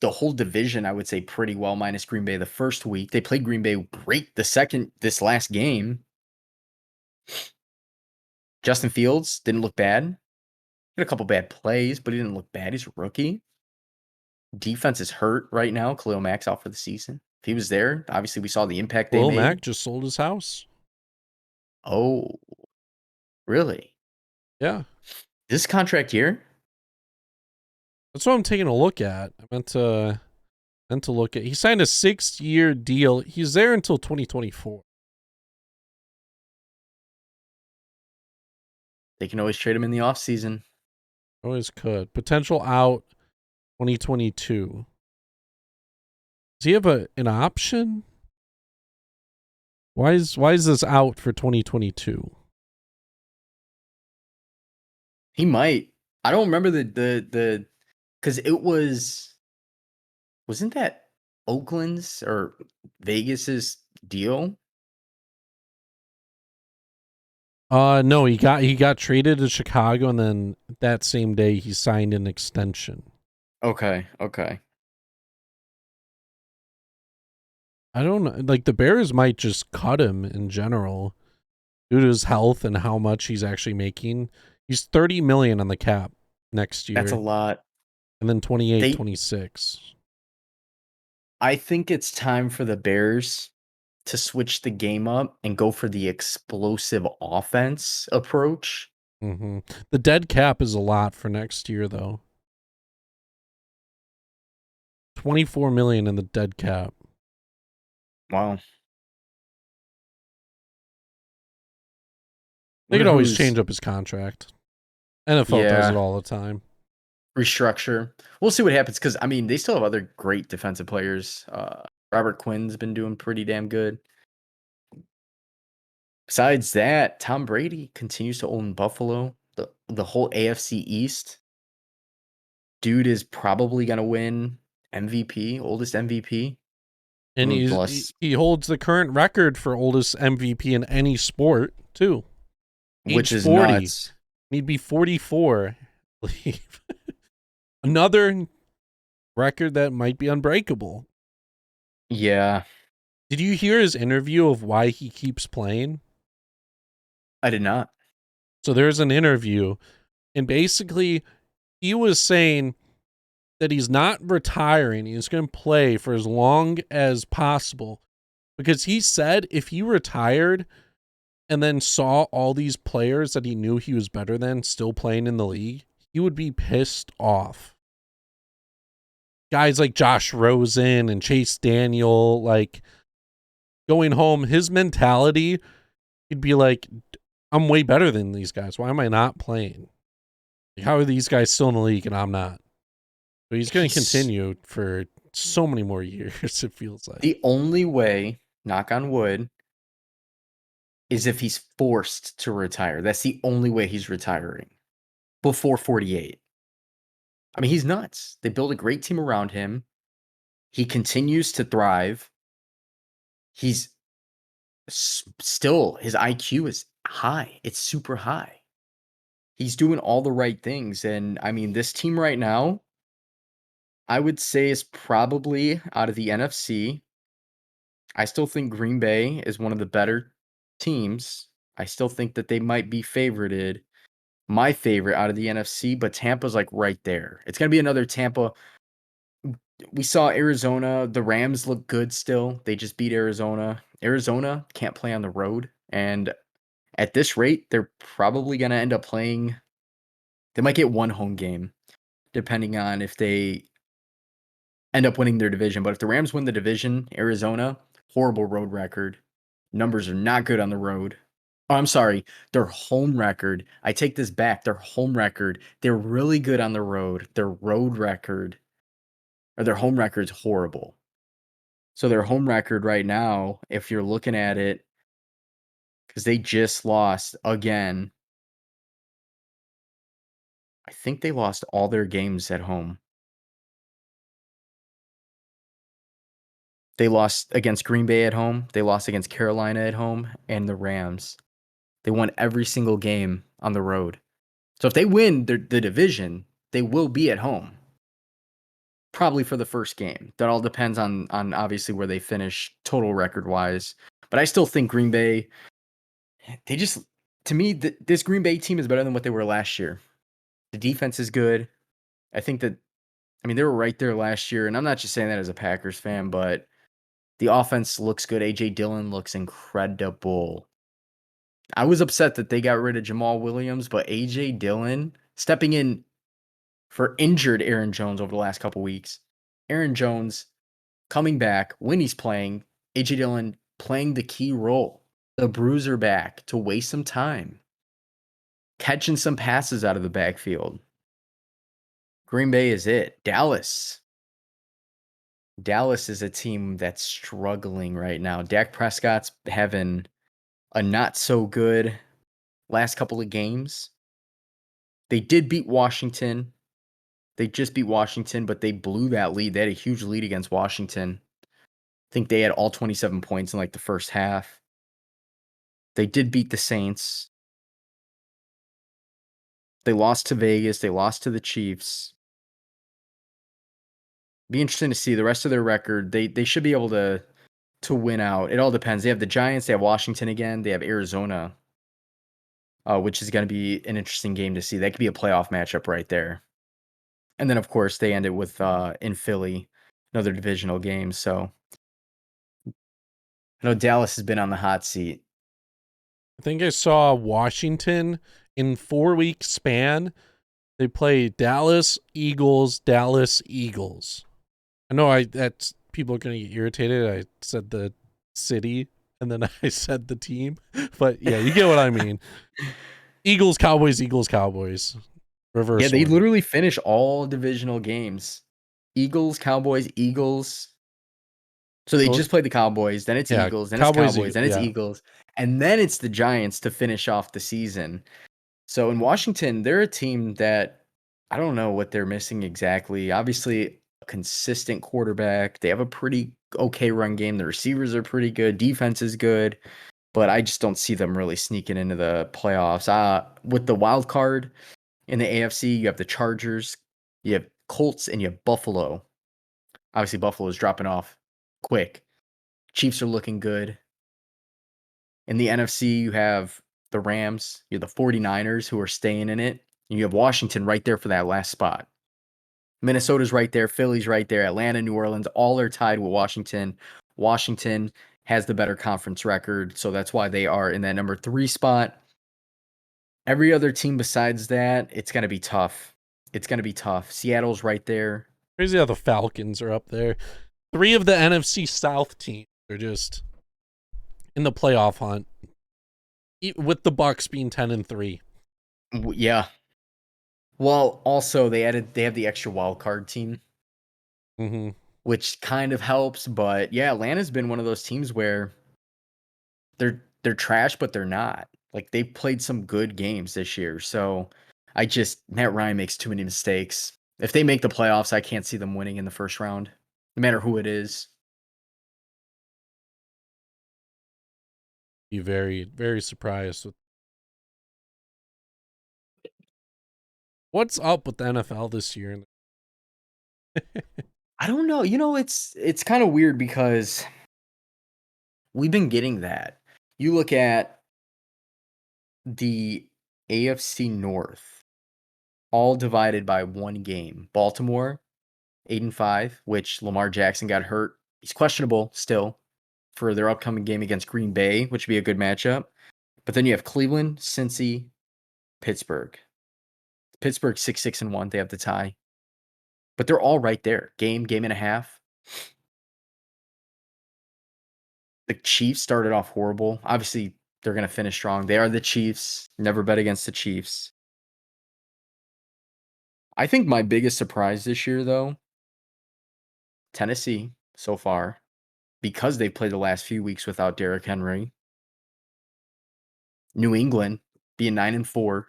Speaker 1: the whole division, I would say, pretty well, minus Green Bay the first week. They played Green Bay great this last game. Justin Fields didn't look bad. He had a couple bad plays, but he didn't look bad. He's a rookie. Defense is hurt right now. Khalil Mack's out for the season. If he was there, obviously we saw the impact they
Speaker 2: Will
Speaker 1: made.
Speaker 2: Mack just sold his house.
Speaker 1: Oh, really?
Speaker 2: Yeah.
Speaker 1: This contract year?
Speaker 2: That's what I'm taking a look at. I meant to look at. He signed a 6-year deal. He's there until 2024.
Speaker 1: They can always trade him in the offseason.
Speaker 2: Always could. Potential out 2022. Does he have an option? Why is this out for 2022?
Speaker 1: He might. I don't remember the because it wasn't that Oakland's or Vegas's deal?
Speaker 2: No, he got traded to Chicago, and then that same day he signed an extension.
Speaker 1: Okay.
Speaker 2: I don't know. Like, the Bears might just cut him in general due to his health and how much he's actually making. He's $30 million on the cap next year.
Speaker 1: That's a lot.
Speaker 2: And then 28, 26.
Speaker 1: I think it's time for the Bears to switch the game up and go for the explosive offense approach.
Speaker 2: Mm-hmm. The dead cap is a lot for next year, though. $24 million in the dead cap.
Speaker 1: Wow.
Speaker 2: They could always change up his contract. NFL does it all the time.
Speaker 1: Restructure. We'll see what happens because, I mean, they still have other great defensive players. Robert Quinn's been doing pretty damn good. Besides that, Tom Brady continues to own Buffalo. The whole AFC East. Dude is probably going to win MVP, oldest MVP.
Speaker 2: And he holds the current record for oldest MVP in any sport, too.
Speaker 1: Which is 40. Nuts.
Speaker 2: He'd be 44, I believe. Another record that might be unbreakable.
Speaker 1: Yeah.
Speaker 2: Did you hear his interview of why he keeps playing?
Speaker 1: I did not.
Speaker 2: So there's an interview, and basically he was saying that he's not retiring. He's going to play for as long as possible because he said if he retired and then saw all these players that he knew he was better than still playing in the league, he would be pissed off. Guys like Josh Rosen and Chase Daniel, like, going home, his mentality, he'd be like, I'm way better than these guys. Why am I not playing? How are these guys still in the league and I'm not? So he's going to continue for so many more years, it feels like.
Speaker 1: The only way, knock on wood, is if he's forced to retire. That's the only way he's retiring before 48. I mean, he's nuts. They build a great team around him. He continues to thrive. He's still, his IQ is high. It's super high. He's doing all the right things. And I mean, this team right now, I would say is probably out of the NFC. I still think Green Bay is one of the better teams. I still think that they might be favorited. My favorite out of the NFC, but Tampa's like right there. It's going to be another Tampa. We saw Arizona. The Rams look good still. They just beat Arizona. Arizona can't play on the road. And at this rate, they're probably going to end up playing. They might get one home game, depending on if they end up winning their division. But if the Rams win the division, Arizona, horrible road record. Numbers are not good on the road. Oh, I'm sorry. Their home record. I take this back. Their home record. They're really good on the road. Their road record, or their home record's horrible. So their home record right now, if you're looking at it, because they just lost again. I think they lost all their games at home. They lost against Green Bay at home. They lost against Carolina at home and the Rams. They won every single game on the road. So if they win the division, they will be at home. Probably for the first game. That all depends on obviously where they finish total record-wise. But I still think Green Bay, they just To me, this Green Bay team is better than what they were last year. The defense is good. I think that, I mean, they were right there last year, and I'm not just saying that as a Packers fan, but the offense looks good. A.J. Dillon looks incredible. I was upset that they got rid of Jamal Williams, but A.J. Dillon stepping in for injured Aaron Jones over the last couple weeks. Aaron Jones coming back when he's playing. A.J. Dillon playing the key role, the bruiser back to waste some time, catching some passes out of the backfield. Green Bay is it. Dallas is a team that's struggling right now. Dak Prescott's having a not so good last couple of games. They did beat Washington. They just beat Washington, but they blew that lead. They had a huge lead against Washington. I think they had all 27 points in like the first half. They did beat the Saints. They lost to Vegas. They lost to the Chiefs. Be interesting to see the rest of their record. They should be able to win out. It all depends. They have the Giants. They have Washington again. They have Arizona, which is going to be an interesting game to see. That could be a playoff matchup right there. And then, of course, they end it with in Philly, another divisional game. So I know Dallas has been on the hot seat.
Speaker 2: I think I saw Washington in 4-week span. They play Dallas, Eagles, Dallas, Eagles. I know that's people are going to get irritated. I said the city and then I said the team. But yeah, you get what I mean. Eagles, Cowboys, Eagles, Cowboys. Reverse.
Speaker 1: Yeah, they
Speaker 2: order.
Speaker 1: literally finish all divisional games. Eagles, Cowboys, Eagles. So they just played the Cowboys, then it's Eagles, then
Speaker 2: Cowboys,
Speaker 1: it's Cowboys, then it's Eagles, and then it's the Giants to finish off the season. So in Washington, they're a team that I don't know what they're missing exactly. Obviously, a consistent quarterback. They have a pretty okay run game. The receivers are pretty good. Defense is good, but I just don't see them really sneaking into the playoffs. With the wild card in the AFC, you have the Chargers, you have Colts, and you have Buffalo. Obviously, Buffalo's dropping off quick. Chiefs are looking good. In the NFC, you have the Rams, you have the 49ers who are staying in it, and you have Washington right there for that last spot. Minnesota's right there, Philly's right there, Atlanta, New Orleans, all are tied with Washington. Washington has the better conference record, so that's why they are in that number 3 spot. Every other team besides that, it's going to be tough. It's going to be tough. Seattle's right there.
Speaker 2: Crazy how the Falcons are up there. 3 of the NFC South teams are just in the playoff hunt, with the Bucks being 10-3.
Speaker 1: Yeah. Well, also they have the extra wild card team, which kind of helps. But yeah, Atlanta's been one of those teams where they're trash, but they're not. Like they played some good games this year. So Matt Ryan makes too many mistakes. If they make the playoffs, I can't see them winning in the first round, no matter who it is.
Speaker 2: Be very, very surprised with what's up with the NFL this year.
Speaker 1: I don't know. It's kind of weird because we've been getting that. You look at the AFC North, all divided by one game. Baltimore, 8-5, which Lamar Jackson got hurt. He's questionable still for their upcoming game against Green Bay, which would be a good matchup. But then you have Cleveland, Cincy, Pittsburgh. Pittsburgh 6-1. They have the tie. But they're all right there. Game and a half. The Chiefs started off horrible. Obviously, they're going to finish strong. They are the Chiefs. Never bet against the Chiefs. I think my biggest surprise this year, though, Tennessee so far, because they've played the last few weeks without Derrick Henry. New England being 9-4.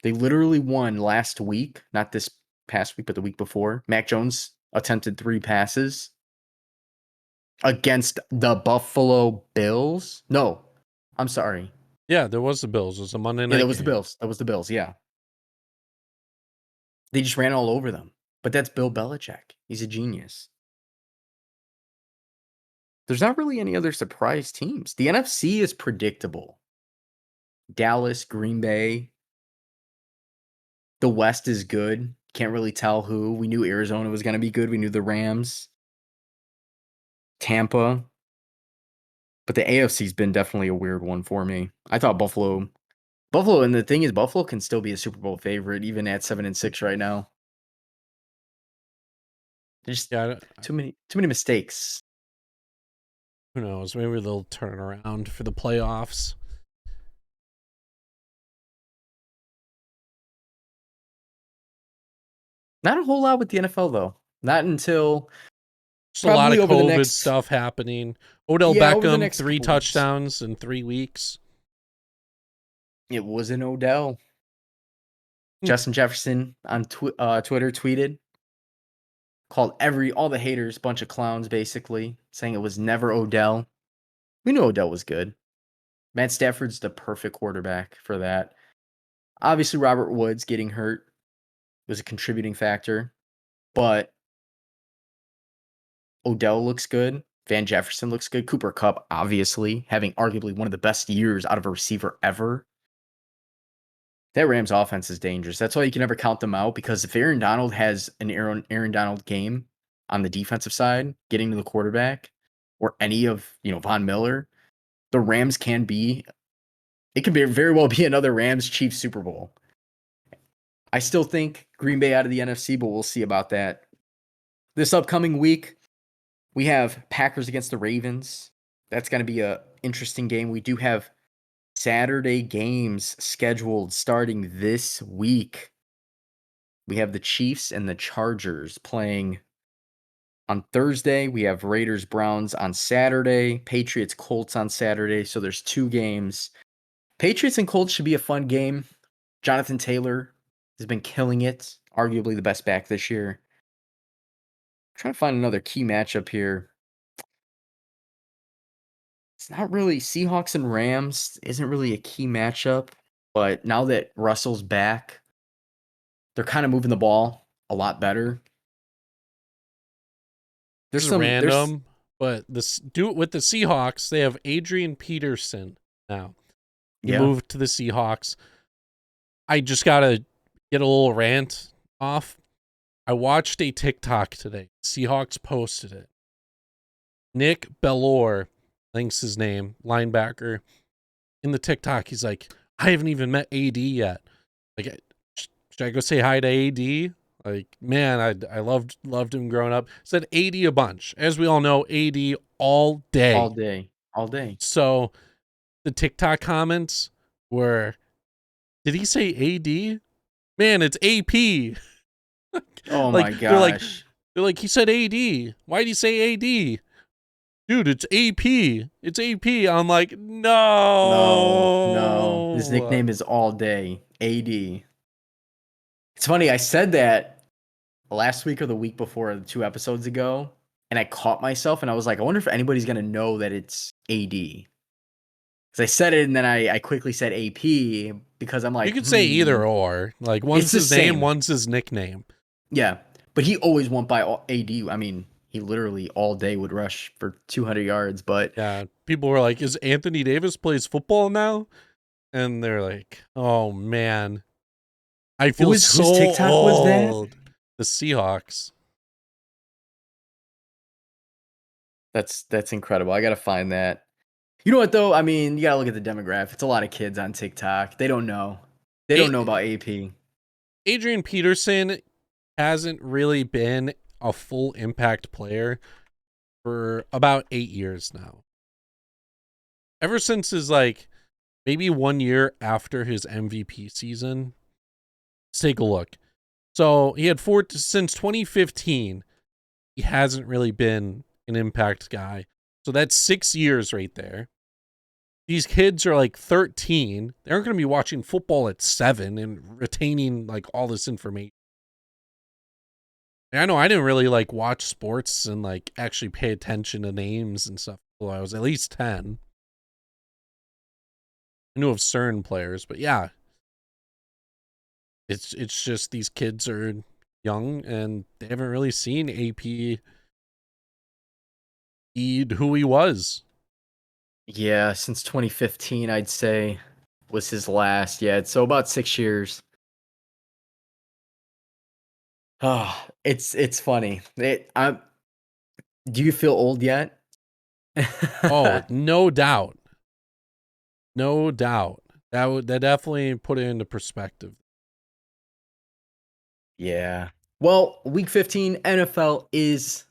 Speaker 1: They literally won last week, not this past week, but the week before. Mac Jones attempted 3 passes against the Buffalo Bills. No, I'm sorry.
Speaker 2: Yeah, there was the Bills. It was a Monday night.
Speaker 1: Yeah, that was the Bills. That was the Bills. Yeah. They just ran all over them. But that's Bill Belichick. He's a genius. There's not really any other surprise teams. The NFC is predictable. Dallas, Green Bay. The West is good. Can't really tell who. We knew Arizona was going to be good. We knew the Rams, Tampa. But the AFC's been definitely a weird one for me. I thought Buffalo, and the thing is, Buffalo can still be a Super Bowl favorite even at 7-6 right now. There's
Speaker 2: Yeah,
Speaker 1: too many mistakes.
Speaker 2: who knows? Maybe they'll turn around for the playoffs.
Speaker 1: Not a whole lot with the NFL though. Not until
Speaker 2: Just a lot
Speaker 1: probably
Speaker 2: of
Speaker 1: over the
Speaker 2: COVID
Speaker 1: next
Speaker 2: stuff happening. Odell
Speaker 1: over the
Speaker 2: Beckham,
Speaker 1: next
Speaker 2: 3
Speaker 1: couple weeks.
Speaker 2: touchdowns in 3 weeks.
Speaker 1: It was an Odell. Justin Jefferson on Twitter tweeted, called all the haters bunch of clowns, basically saying it was never Odell. We knew Odell was good. Matt Stafford's the perfect quarterback for that. Obviously, Robert Woods getting hurt was a contributing factor, but Odell looks good. Van Jefferson looks good. Cooper Kupp, obviously, having arguably one of the best years out of a receiver ever. That Rams offense is dangerous. That's why you can never count them out, because if Aaron Donald has an Aaron Donald game on the defensive side, getting to the quarterback, or any of, Von Miller, the Rams can be, it could very well be another Rams-Chiefs Super Bowl. I still think Green Bay out of the NFC, but we'll see about that. This upcoming week, we have Packers against the Ravens. That's going to be an interesting game. We do have Saturday games scheduled starting this week. We have the Chiefs and the Chargers playing on Thursday. We have Raiders Browns on Saturday, Patriots Colts on Saturday. So there's 2 games. Patriots and Colts should be a fun game. Jonathan Taylor has been killing it, arguably the best back this year. I'm trying to find another key matchup here. It's not really Seahawks and Rams isn't really a key matchup, but now that Russell's back, they're kind of moving the ball a lot better.
Speaker 2: This is random, but do it with the Seahawks. They have Adrian Peterson now. He moved to the Seahawks. I just gotta get a little rant off. I watched a TikTok today. Seahawks posted it. Nick Bellore, I think's his name, linebacker. In the TikTok, he's like, I haven't even met AD yet. Like, should I go say hi to AD? Like, man, I loved him growing up. Said AD a bunch. As we all know, AD all day.
Speaker 1: All day.
Speaker 2: So the TikTok comments were, did he say AD? Man, it's AP.
Speaker 1: Oh my gosh.
Speaker 2: They're like, he said AD. Why'd he say AD? Dude, it's AP. It's AP. I'm like, no.
Speaker 1: His nickname is all day. AD. It's funny, I said that last week or the week before, 2 episodes ago, and I caught myself and I was like, I wonder if anybody's going to know that it's AD. Because I said it and then I quickly said AP because I'm like,
Speaker 2: you could say either or. Like, one's his name, one's his nickname.
Speaker 1: Yeah, but he always went by AD. I mean, he literally all day would rush for 200 yards, but
Speaker 2: yeah, people were like, is Anthony Davis plays football now? And they're like, oh man, I feel
Speaker 1: whose TikTok
Speaker 2: old.
Speaker 1: Was that?
Speaker 2: The Seahawks.
Speaker 1: That's incredible. I gotta find that. You know what though? I mean, you gotta look at the demographic. It's a lot of kids on TikTok. They don't know. They don't know about AP.
Speaker 2: Adrian Peterson hasn't really been a full impact player for about 8 years now. Ever since his maybe 1 year after his MVP season. Let's take a look. So he had since 2015. He hasn't really been an impact guy. So that's 6 years right there. These kids are like 13. They aren't going to be watching football at 7 and retaining all this information. I know I didn't really watch sports and actually pay attention to names and stuff until I was at least 10. I knew of certain players, but yeah. It's just these kids are young and they haven't really seen AP who he was.
Speaker 1: Yeah, since 2015, I'd say. was his last. Yeah, so about 6 years. Ah, it's funny. Do you feel old yet?
Speaker 2: Oh, no doubt. No doubt. That definitely put it into perspective.
Speaker 1: Yeah. Well, week 15 NFL is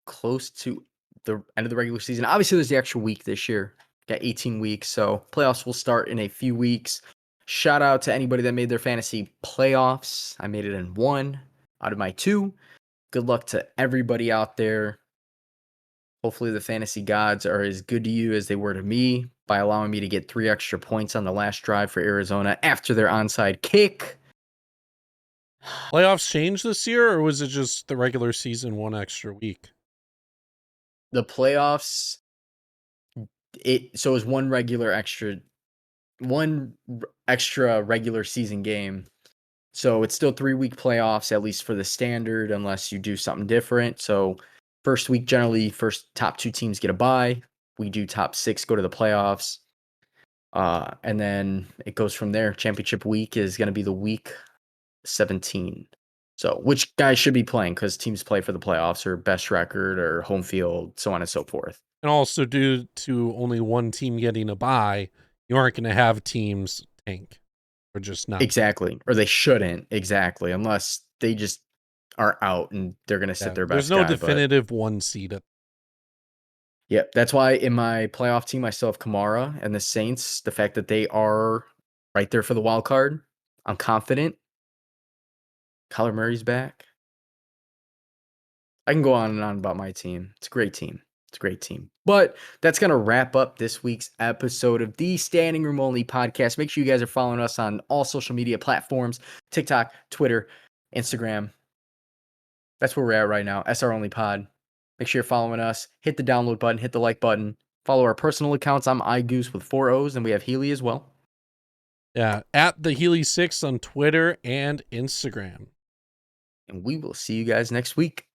Speaker 1: close to the end of the regular season. Obviously, there's the extra week this year. Got 18 weeks, so playoffs will start in a few weeks. Shout out to anybody that made their fantasy playoffs. I made it in 1 out of my 2. Good luck to everybody out there. Hopefully, the fantasy gods are as good to you as they were to me by allowing me to get 3 extra points on the last drive for Arizona after their onside kick.
Speaker 2: Playoffs changed this year, or was it just the regular season 1 extra week?
Speaker 1: The playoffs, it was one extra regular season game. So it's still 3-week playoffs, at least for the standard, unless you do something different. So first week, generally, first top 2 teams get a bye. We do top 6 go to the playoffs. And then it goes from there. Championship week is going to be the week 17. So which guys should be playing, because teams play for the playoffs or best record or home field, so on and so forth.
Speaker 2: And also, due to only one team getting a bye, you aren't going to have teams tank or just not.
Speaker 1: Exactly. Or they shouldn't. Exactly. Unless they just are out and they're going to sit their
Speaker 2: There's
Speaker 1: best
Speaker 2: no
Speaker 1: guy.
Speaker 2: definitive 1 seed.
Speaker 1: Yeah, that's why in my playoff team, I still have Kamara and the Saints. The fact that they are right there for the wild card, I'm confident. Kyler Murray's back. I can go on and on about my team. It's a great team. It's a great team. But that's going to wrap up this week's episode of the Standing Room Only podcast. Make sure you guys are following us on all social media platforms, TikTok, Twitter, Instagram. That's where we're at right now. SR Only Pod. Make sure you're following us. Hit the download button. Hit the like button. Follow our personal accounts. I'm iGoose with 4 O's, and we have Healy as well.
Speaker 2: Yeah, at the Healy6 on Twitter and Instagram.
Speaker 1: And we will see you guys next week.